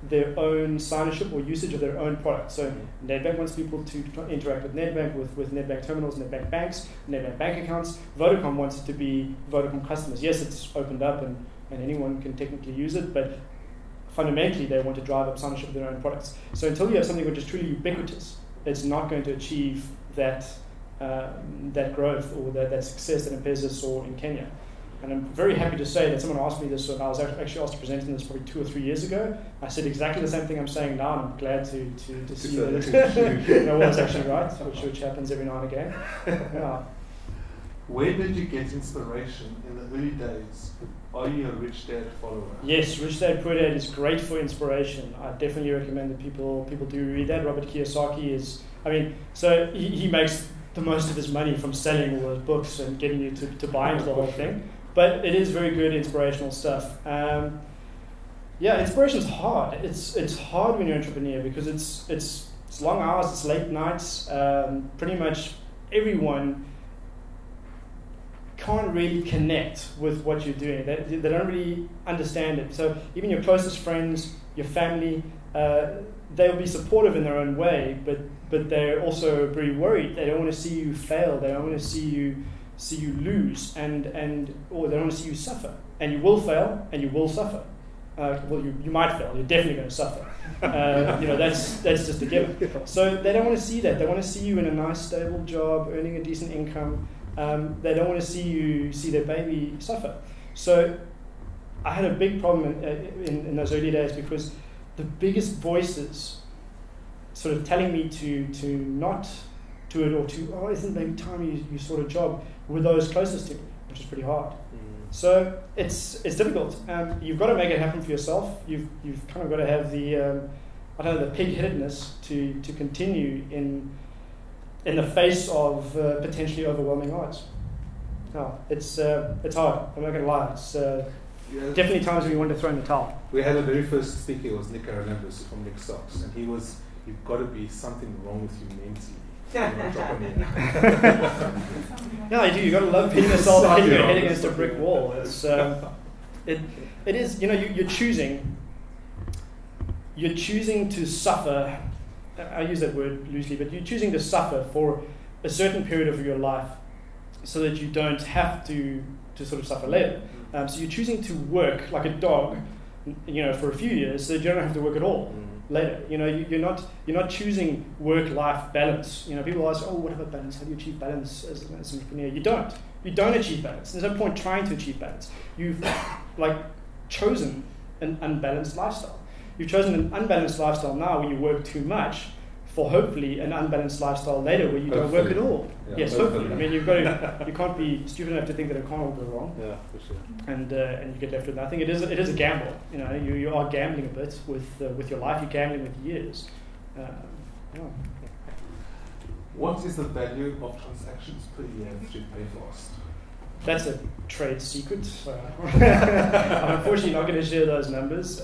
their own signership or usage of their own products. So Nedbank wants people to interact with Nedbank, with Nedbank terminals, Nedbank banks, Nedbank bank accounts. Vodacom wants it to be Vodacom customers. Yes, it's opened up and anyone can technically use it, but fundamentally they want to drive up signership of their own products. So until you have something which is truly ubiquitous, it's not going to achieve that growth or that success that M-Pesa saw in Kenya. And I'm very happy to say that someone asked me this when I was actually asked to present on this probably 2 or 3 years ago. I said exactly the same thing I'm saying now, and I'm glad to see that I was actually right, which happens every now and again. Yeah. Where did you get inspiration in the early days? Are you a Rich Dad follower? Yes, Rich Dad Poor Dad is great for inspiration. I definitely recommend that people do read that. Robert Kiyosaki so he makes the most of his money from selling all those books and getting you to buy into the whole thing. But it is very good inspirational stuff. Inspiration's hard. It's hard when you're an entrepreneur because it's long hours, it's late nights. Pretty much everyone can't really connect with what you're doing. They don't really understand it. So even your closest friends, your family, they'll be supportive in their own way, but they're also very worried. They don't want to see you fail. They don't want to see you lose, or they don't want to see you suffer. And you will fail, and you will suffer. You might fail. You're definitely going to suffer. That's just a given. So they don't want to see that. They want to see you in a nice, stable job, earning a decent income. They don't want to see their baby suffer. So I had a big problem in those early days because the biggest voices sort of telling me to not do it, or isn't maybe time you sort of job, were those closest to me, which is pretty hard. So it's difficult. You've got to make it happen for yourself. You've kind of got to have the pig-headedness to continue in the face of potentially overwhelming odds. No, it's hard. I'm not going to lie. It's definitely times when you want to throw in the towel. We had the very first speaker, it was Nick Aralambus from Nick Stocks, and you've got to be something wrong with you mentally. Yeah, you do. You've got to love hitting yourself, hitting your head against a brick wall. It's it is. You're choosing to suffer. I use that word loosely, but you're choosing to suffer for a certain period of your life, so that you don't have to sort of suffer later. So you're choosing to work like a dog, for a few years, so that you don't have to work at all later. You're not choosing work-life balance. People ask, what about balance? How do you achieve balance as an entrepreneur? You don't achieve balance. There's no point trying to achieve balance. You've chosen an unbalanced lifestyle. You've chosen an unbalanced lifestyle now where you work too much, for hopefully an unbalanced lifestyle later where you don't work at all. Yeah, yes, hopefully. You can't be stupid enough to think that it can't all go wrong. Yeah, for sure. And you get left with nothing. It is a gamble. You are gambling a bit with your life. You're gambling with years. What is the value of transactions per year through PayFast? That's a trade secret. I'm unfortunately not going to share those numbers.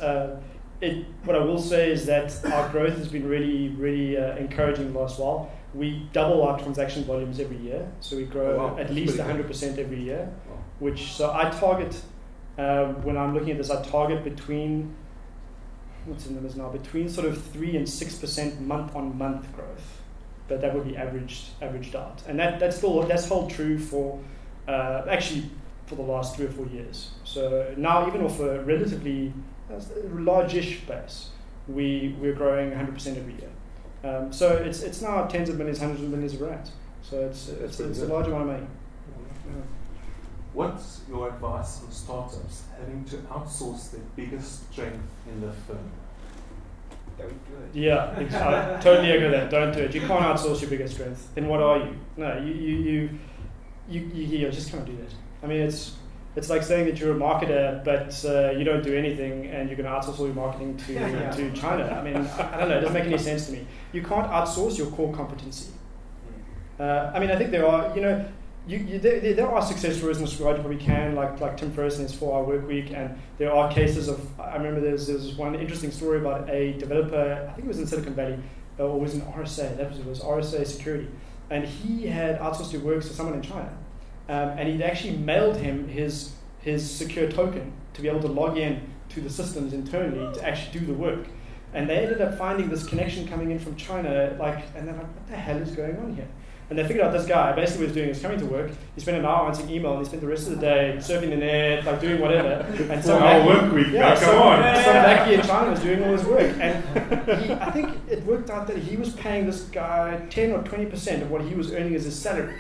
What I will say is that our growth has been really, really encouraging the last while. We double our transaction volumes every year, so we grow at least 100% every year. Wow. So I target, when I'm looking at this, I target between sort of 3 and 6% month-on-month growth. But that would be averaged out, and that's hold true for actually for the last 3 or 4 years. So now, even off a relatively large-ish base, we're growing 100% every year. So it's now tens of millions, hundreds of millions of rands. So it's a large amount of money. What's your advice on startups having to outsource their biggest strength in the firm? Don't do it. Yeah, I totally agree with that. Don't do it. You can't outsource your biggest strength. Then what are you? No, you just can't do that. I mean, it's like saying that you're a marketer, but you don't do anything, and you're going to outsource all your marketing to China. I mean, I don't know. It doesn't make any sense to me. You can't outsource your core competency. I think there are, there are success stories in this regard. You probably can, like Tim Ferriss and his 4-hour work week, and there are cases of. I remember there's one interesting story about a developer. I think it was in Silicon Valley, or it was in RSA. It was RSA Security, and he had outsourced his work to someone in China, and he'd actually mailed him his secure token to be able to log in to the systems internally to actually do the work. And they ended up finding this connection coming in from China, and they're like, what the hell is going on here? And they figured out this guy basically was doing is coming to work, he spent an hour answering email, and he spent the rest of the day surfing the net, like doing whatever. And some work week, come on. Some Mackie in China was doing all his work. And I think it worked out that he was paying this guy 10 or 20% of what he was earning as his salary.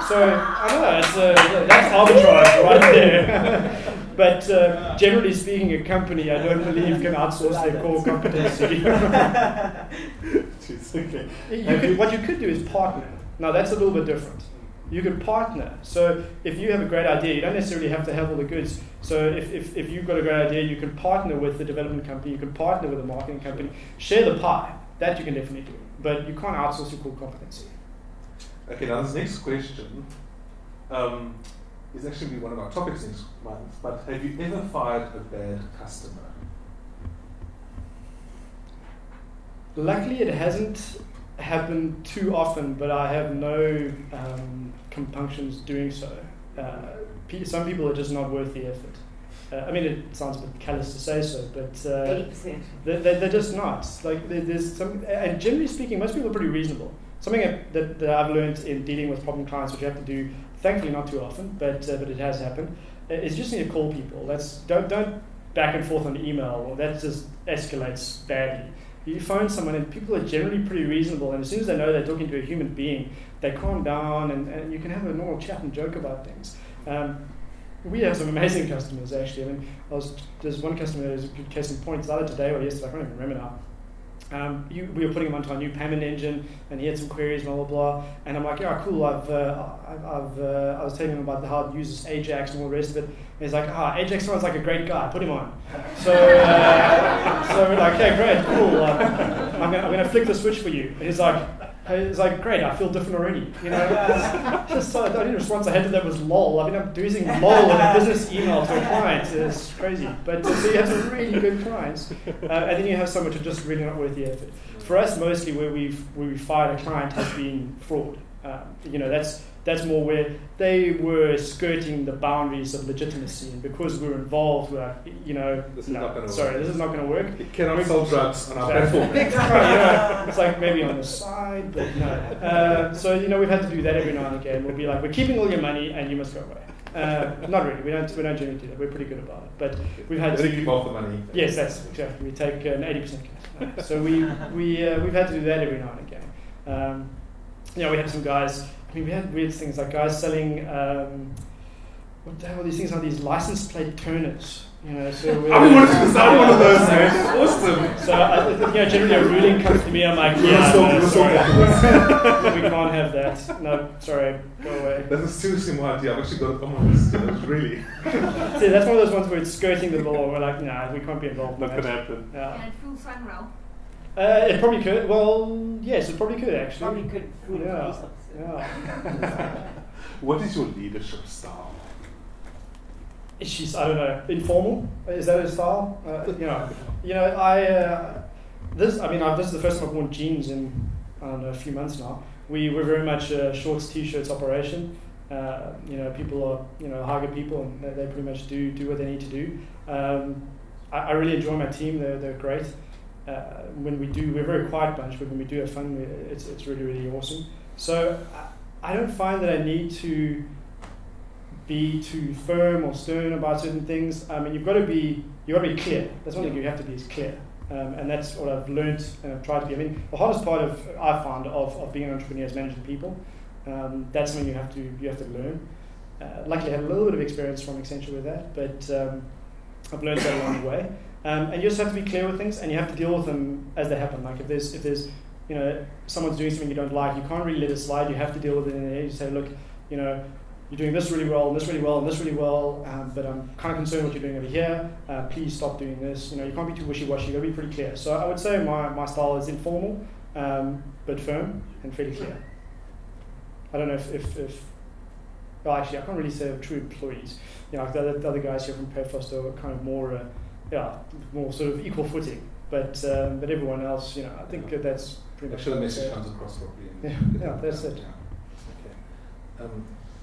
So, I don't know, that's arbitrage right there. But generally speaking, a company, I don't believe, can outsource their core competency. What you could do is partner. Now, that's a little bit different. You could partner. So if you have a great idea, you don't necessarily have to have all the goods. So if you've got a great idea, you can partner with the development company, you can partner with the marketing company, share the pie. That you can definitely do. But you can't outsource your core competency. Okay, now this next question is actually one of our topics next month, but have you ever fired a bad customer? Luckily, it hasn't happened too often, but I have no compunctions doing so. Some people are just not worth the effort. I mean, it sounds a bit callous to say so, but 80%. They're just not. Like there's some, and generally speaking, most people are pretty reasonable. Something that I've learned in dealing with problem clients, which you have to do, thankfully not too often, but it has happened, is you just need to call people. Don't back and forth on email, or that just escalates badly. You phone someone, and people are generally pretty reasonable, and as soon as they know they're talking to a human being, they calm down, and you can have a normal chat and joke about things. We have some amazing customers, actually. I mean, there's one customer who's a good case in point. It's either today or yesterday, I can't even remember now. We were putting him onto our new payment engine, and he had some queries, blah blah blah. And I'm like, yeah, cool. I was telling him about how it uses Ajax and all the rest of it. And he's like, Ajax sounds like a great guy. Put him on. So we're like, hey, great, cool. I'm gonna flick the switch for you. And he's like, great. I feel different already. You know, just the only response I had to that was lol. I mean, I'm using lol in a business email to a client. It's crazy. But so you have some really good clients, and then you have some which are just really not worth the effort. For us, mostly where we've fired a client has been fraud. You know, that's more where they were skirting the boundaries of legitimacy, and because we were involved, we're like, you know, this is not going to work. You cannot sell drugs on our platform. It's like maybe on the side, but no. So you know, we've had to do that every now and again. We'll be like, we're keeping all your money, and you must go away. Not really. We don't generally do that. We're pretty good about it, but we've had to keep off the money. Yes, that's exactly. We take an 80% cut. So we've had to do that every now and again. You know, we had some guys. I mean, we had weird things like guys selling, what the hell are these things? Are these license plate turners? You know, so I wanted to design one of those, man. Awesome. So, you know, generally a ruling comes to me, I'm like, yeah, sorry. We can't have that. No, sorry, go away. That's a seriously my idea. I've actually got to come on this. Really. See, that's one of those ones where it's skirting the law. We're like, nah, we can't be involved in that. Not going to happen. Yeah. Can it fool Sunrail? It probably could. Well, yes, it probably could actually. Probably could fool Yeah. What is your leadership style? She's, I don't know, informal. Is that her style? This is the first time I've worn jeans in, I don't know, a few months now. We're very much a shorts, t-shirts operation. You know, people are, you know, Haga people, and they pretty much do what they need to do. I really enjoy my team. They're great. When we're a very quiet bunch, but when we do have fun, it's really, really awesome. So I don't find that I need to be too firm or stern about certain things. I mean, you've got to be clear. That's one thing you have to be, is clear. And that's what I've learned and I've tried to be. I mean, the hardest part I found of being an entrepreneur is managing people. That's something you have to learn. Luckily, I had a little bit of experience from Accenture with that, but I've learned that along the way. And you just have to be clear with things, and you have to deal with them as they happen. Like if there's you know, someone's doing something you don't like, you can't really let it slide. You have to deal with it, and you say, look, you know, you're doing this really well, and this really well, and this really well, but I'm kind of concerned what you're doing over here. Please stop doing this. You know, you can't be too wishy-washy. You've got to be pretty clear. So I would say my style is informal, but firm and fairly clear. I don't know if well, actually, I can't really say they're true employees. You know, like the other guys here from PayFast are kind of more, more sort of equal footing. But everyone else, you know, I think that's pretty much. Make sure the message comes across properly. Yeah, that's it. Yeah. Okay.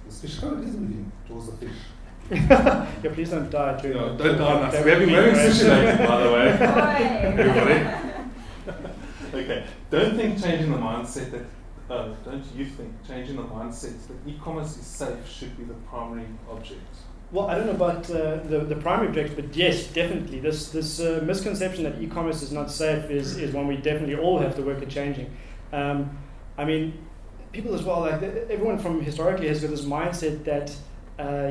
This fish, how it is moving towards the fish. Yeah, please don't die during. No, don't die on us. We have been wearing sushi later, by the way. Everybody. Okay. Don't think changing the mindset that. Don't you think changing the mindset that e-commerce is safe should be the primary object? Well, I don't know about the primary object, but yes, definitely. This misconception that e-commerce is not safe is one we definitely all have to work at changing. I mean, people as well, like everyone from historically has got this mindset that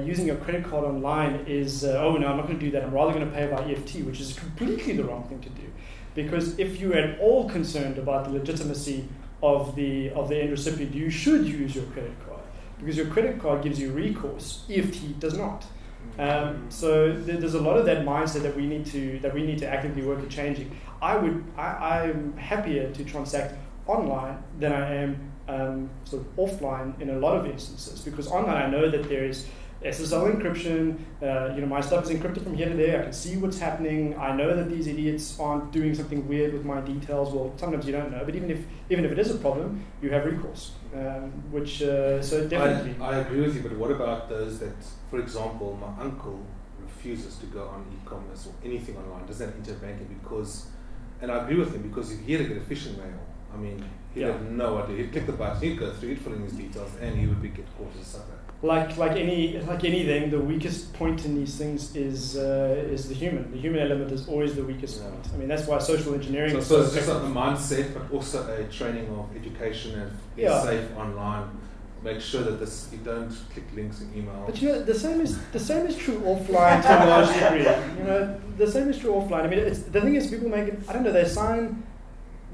using your credit card online is, oh no, I'm not going to do that. I'm rather going to pay by EFT, which is completely the wrong thing to do. Because if you're at all concerned about the legitimacy of the end recipient, you should use your credit card. Because your credit card gives you recourse, EFT does not. So there's a lot of that mindset that we need to actively work at changing. I'm happier to transact online than I am sort of offline in a lot of instances, because online I know that there is SSL encryption. My stuff is encrypted from here to there. I can see what's happening. I know that these idiots aren't doing something weird with my details. Well, sometimes you don't know, but even if it is a problem, you have recourse. So definitely. I agree with you, but what about those that, for example, my uncle refuses to go on e-commerce or anything online, doesn't have internet banking because, and I agree with him, because if he had to get a phishing mail, I mean, he'd have no idea. He'd click the button, he'd go through, he'd fill in his details, and he would get caught as a sucker. Like anything, the weakest point in these things is the human. The human element is always the weakest point. I mean, that's why social engineering. So it's just like the mindset, but also a training of education and be safe online. Make sure that you don't click links in email. But the same is true offline to a large degree. The same is true offline. I mean, the thing is, people make it. I don't know. They sign.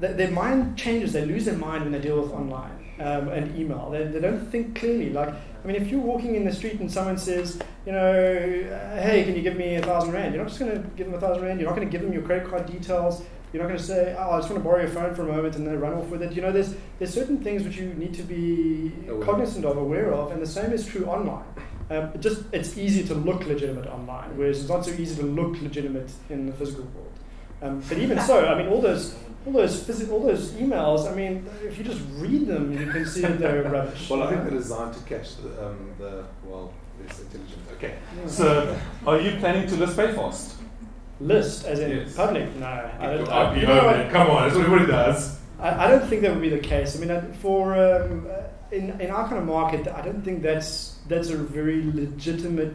Their mind changes. They lose their mind when they deal with online and email. They don't think clearly. Like, I mean, if you're walking in the street and someone says, hey, can you give me 1,000 rand? You're not just going to give them 1,000 rand. You're not going to give them your credit card details. You're not going to say, oh, I just want to borrow your phone for a moment and then run off with it. There's certain things which you need to be cognizant of, aware of, and the same is true online. It's easy to look legitimate online, whereas it's not so easy to look legitimate in the physical world. But even so, I mean, all those emails, I mean, if you just read them, you can see that they're rubbish. Well, I think they're designed to catch this intelligence. Okay. So, are you planning to list PayFast? List, as in public? No. I don't. Come on, that's what everybody does. I don't think that would be the case. I mean, in our kind of market, I don't think that's a very legitimate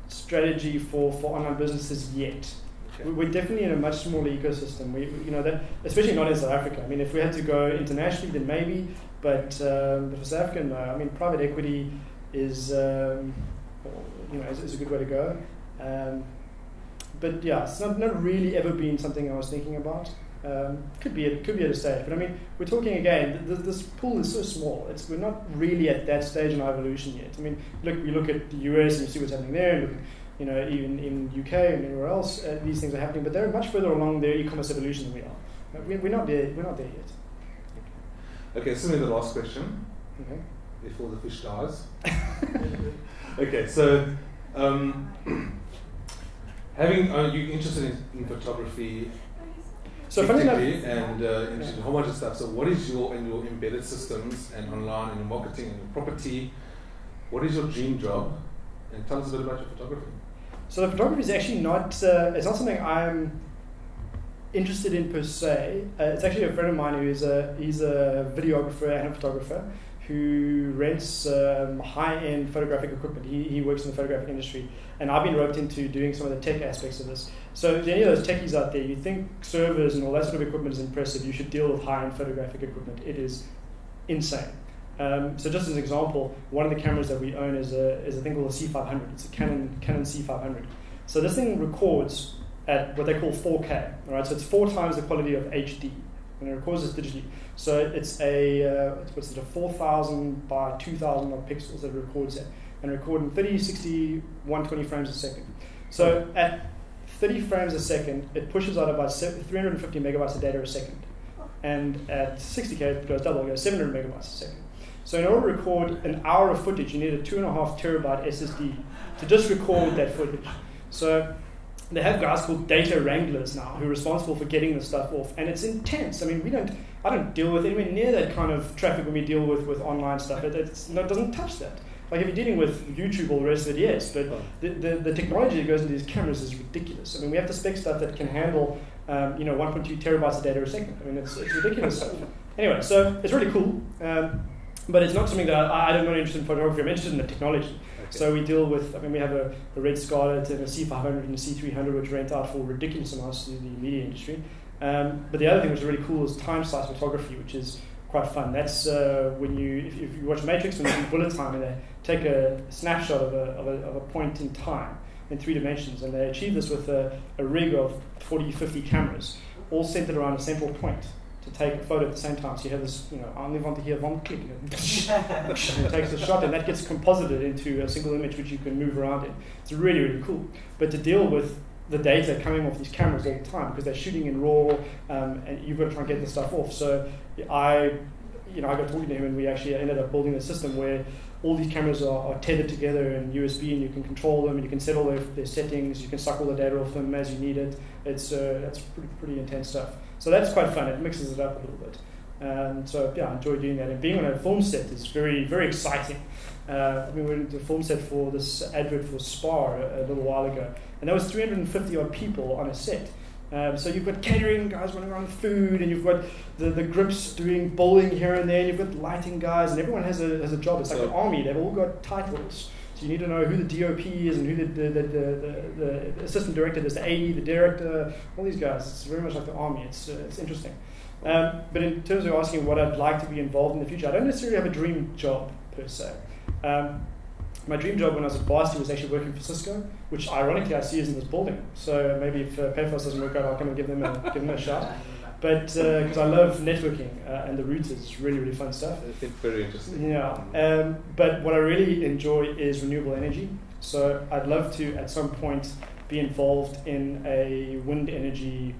strategy for online businesses yet. Okay. We're definitely in a much smaller ecosystem. That especially not in South Africa. I mean, if we had to go internationally, then maybe. But for South Africa, no. I mean, private equity is a good way to go. But yeah, it's not really ever been something I was thinking about. Could be at a stage, but I mean, we're talking again. This pool is so small. We're not really at that stage in our evolution yet. I mean, we look at the US and you see what's happening there. And even in UK and anywhere else, these things are happening. But they're much further along their e-commerce evolution than we are. We're not there. We're not there yet. Okay, so the last question. Okay. Before the fish dies. Okay, so. You're interested in photography, so funny enough, and interested in a whole bunch of stuff. So, what is your embedded systems and online and your marketing and your property? What is your dream job? And tell us a bit about your photography. So, the photography is actually not. It's not something I'm interested in per se. It's actually a friend of mine he's a videographer and a photographer who rents high-end photographic equipment. He works in the photographic industry, and I've been roped into doing some of the tech aspects of this. So to any of those techies out there, you think servers and all that sort of equipment is impressive, you should deal with high-end photographic equipment. It is insane. So just as an example, one of the cameras that we own is a thing called a C500. It's a Canon C500. So this thing records at what they call 4K. All right, so it's 4 times the quality of HD. And it records this digitally. So it's a 4,000 by 2,000 pixels that it records at. And recording 30, 60, 120 frames a second. So at 30 frames a second, it pushes out about 350 megabytes of data a second. And at 60K, it goes double, it goes 700 megabytes a second. So in order to record an hour of footage, you need a 2.5 terabyte SSD to just record that footage. So they have guys called data wranglers now who are responsible for getting the stuff off, and it's intense. I mean, I don't deal with anywhere near that kind of traffic when we deal with online stuff. It doesn't touch that. Like if you're dealing with YouTube or the rest of it, yes, but the technology that goes into these cameras is ridiculous. I mean, we have to spec stuff that can handle 1.2 terabytes of data a second. I mean, it's ridiculous stuff. Anyway, so it's really cool, but it's not something that I'm not interested in photography. I'm interested in the technology. Okay. So we deal with, we have a Red Scarlet and a C500 and a C300 which rent out for ridiculous amounts to the media industry. But the other thing which is really cool is time-slice photography, which is quite fun. That's when if you watch Matrix, when you do bullet time, and they take a snapshot of a point in time in 3 dimensions, and they achieve this with a rig of 40, 50 cameras, all centered around a central point to take a photo at the same time. So you have this, I only want to hear one click, and it takes a shot, and that gets composited into a single image which you can move around in. It's really, really cool. But to deal with the data coming off these cameras all the time, because they're shooting in RAW, and you've got to try and get the stuff off. So I got talking to him, and we actually ended up building a system where all these cameras are tethered together in USB, and you can control them, and you can set all their settings. You can suck all the data off them as you need it. That's pretty intense stuff. So that's quite fun. It mixes it up a little bit. So I enjoy doing that. And being on a film set is very, very exciting. We went to a film set for this advert for Spar a little while ago, and there was 350 odd people on a set. So you've got catering guys running around with food, and you've got the grips doing bowling here and there, and you've got lighting guys, and everyone has a job. It's like the army; they've all got titles. So you need to know who the DOP is and who the assistant director is, the AE, the director, all these guys. It's very much like the army. It's interesting. But in terms of asking what I'd like to be involved in the future, I don't necessarily have a dream job per se. My dream job when I was at varsity was actually working for Cisco, which ironically I see is in this building. So maybe if PayFast doesn't work out, I'll come and give them a shot. But because I love networking and the routers, it's really, really fun stuff. I think very interesting. Yeah. But what I really enjoy is renewable energy. So I'd love to, at some point, be involved in a wind energy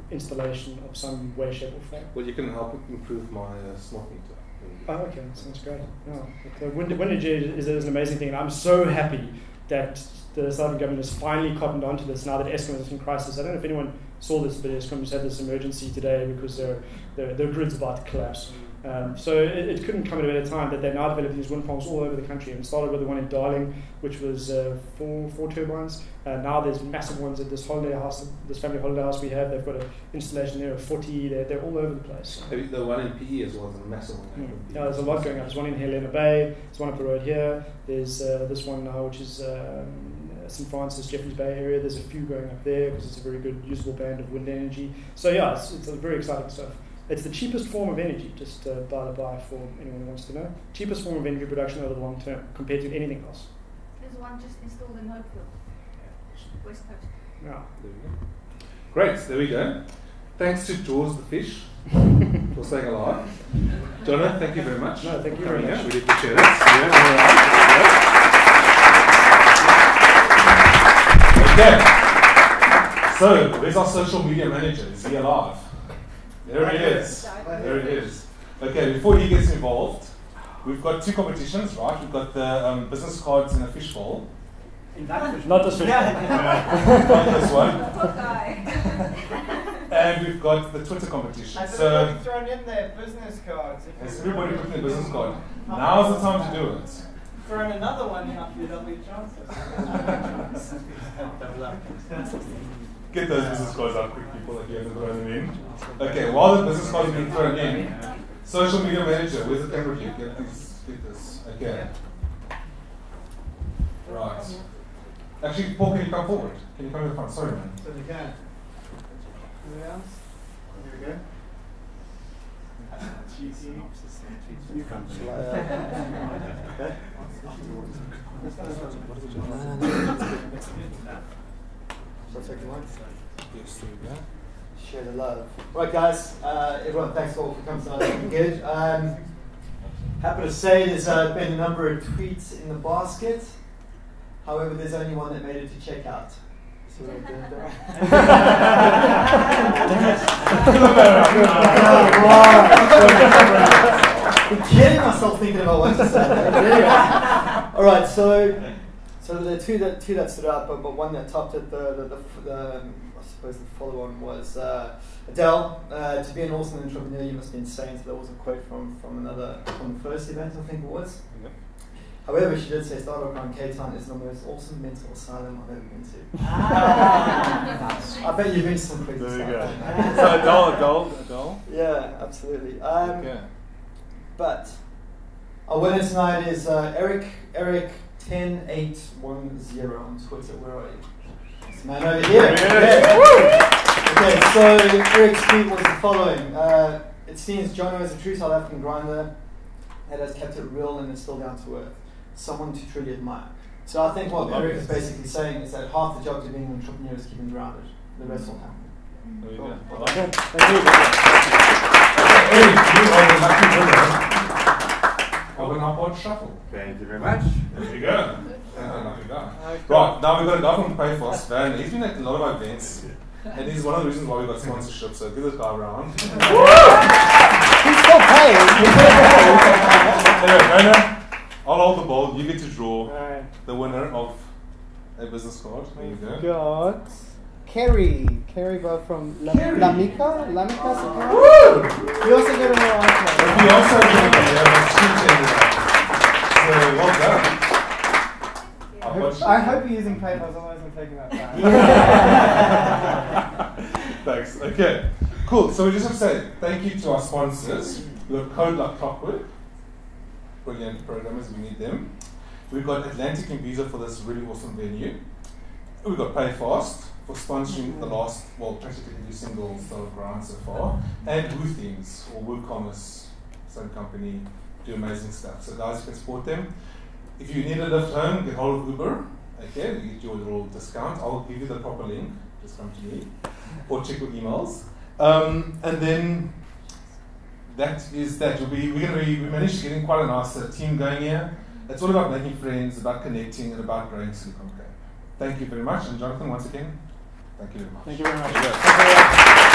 installation of some way, shape, or form. Well, you can help improve my smart meter. Oh, okay, that sounds great. Yeah. Wind energy is an amazing thing, and I'm so happy that the South African government has finally cottoned onto this now that Eskom is in crisis. I don't know if anyone saw this, but Eskom's had this emergency today because their grid's about to collapse. So it couldn't come at a better time that they're now developing these wind farms all over the country. And started with the one in Darling, which was four turbines. Now there's massive ones at this holiday house, this family holiday house we have. They've got an installation there of 40. They're all over the place. The one in PE as well is a massive one. Yeah, there's a lot going on. There's one in Helena Bay. There's one up the road here. There's this one now, which is St. Francis, Jeffreys Bay area. There's a few going up there because it's a very good usable band of wind energy. So yeah, it's very exciting stuff. It's the cheapest form of energy, just by the by for anyone who wants to know. Cheapest form of energy production over the long term compared to anything else. There's one just installed in Hopefield, West Coast. Yeah. There we go. Great, there we go. Thanks to Jaws the fish for staying alive. Jonah, thank you very much. No, thank you very much. Really appreciate it. Yeah, okay. So, where's our social media manager? Is he alive? There he is. There it is. Okay, before he gets involved, we've got two competitions, right? We've got the business cards in a fishbowl. Not this fishbowl. Not this one. Poor guy. And we've got the Twitter competition. Has So, everybody thrown in their business cards? has everybody put in their business card? Now's the time to do it. Thrown another one in after your double chances. Get those business cards out quick, people, if you haven't thrown them in. Okay, while the business cards are being thrown in, social media manager, where's the camera view? Get this. Okay. Right. Actually, Paul, can you come forward? Can you come to the front? Sorry, man. So they can. Anybody else? Here we go. You come to Okay. Yes, there we go. Share the love. Right, guys. Everyone, thanks all for coming tonight. Looking good. Happy to say there's been a number of tweets in the basket. However, there's only one that made it to checkout. See what I'm doing there? You're kidding myself thinking about what to say. Anyway. All right, so the two that stood out, but one that topped it, the I suppose the follow-on was Adele. To be an awesome entrepreneur, you must be insane. So that was a quote from the first event, I think it was. Yep. However, she did say Startup Around Cape Town is the most awesome mental asylum I've ever been to. I bet you've been to some crazy There you stuff. go. So Adele. Yeah, absolutely. Okay. But our winner tonight is Eric10810 on Twitter. Where are you? This man over here. Yeah. Okay, so Eric's tweet was the following. It seems Jono is a true South African grinder that has kept it real and is still down to earth. Someone to truly admire. So I think what Eric is basically saying is that half the job to being an entrepreneur is keeping grounded. The rest will happen. There you Cool. go. Well Okay, done. thank you. Eric, you are the lucky winner of an upward shuffle. Thank you very much. There you go. Lucky guy. Right, now we've got a guy from PayFast, and he's been at a lot of events, and he's one of the reasons why we've got sponsorship, so give this guy a round. He's still paying. Anyway, Rainer, I'll hold the ball, you get to draw Alright. the winner of a business card. There you go. Got Kerry Bow from Lamika. Woo! We also get a more But we also have so well done. I hope you're using PayFast, otherwise I'm taking that back. Thanks. Okay. Cool. So we just have to say thank you to our sponsors. We've got Code Like Clockwork. Brilliant programmers, we need them. We've got Atlantic and Visa for this really awesome venue. We've got PayFast for sponsoring the last, well, practically every single sort of grant so far. And WooThemes, or WooCommerce, same company, do amazing stuff. So guys, you can support them. If you need a lift home, get hold of Uber. Okay, you get your little discount. I'll give you the proper link. Just come to me. Or check your emails. And then that is that. We managed to get in quite a nice team going here. It's all about making friends, about connecting, and about growing Silicon Cape. Thank you very much. And Jonathan, once again, thank you very much. Thank you very much. There you go.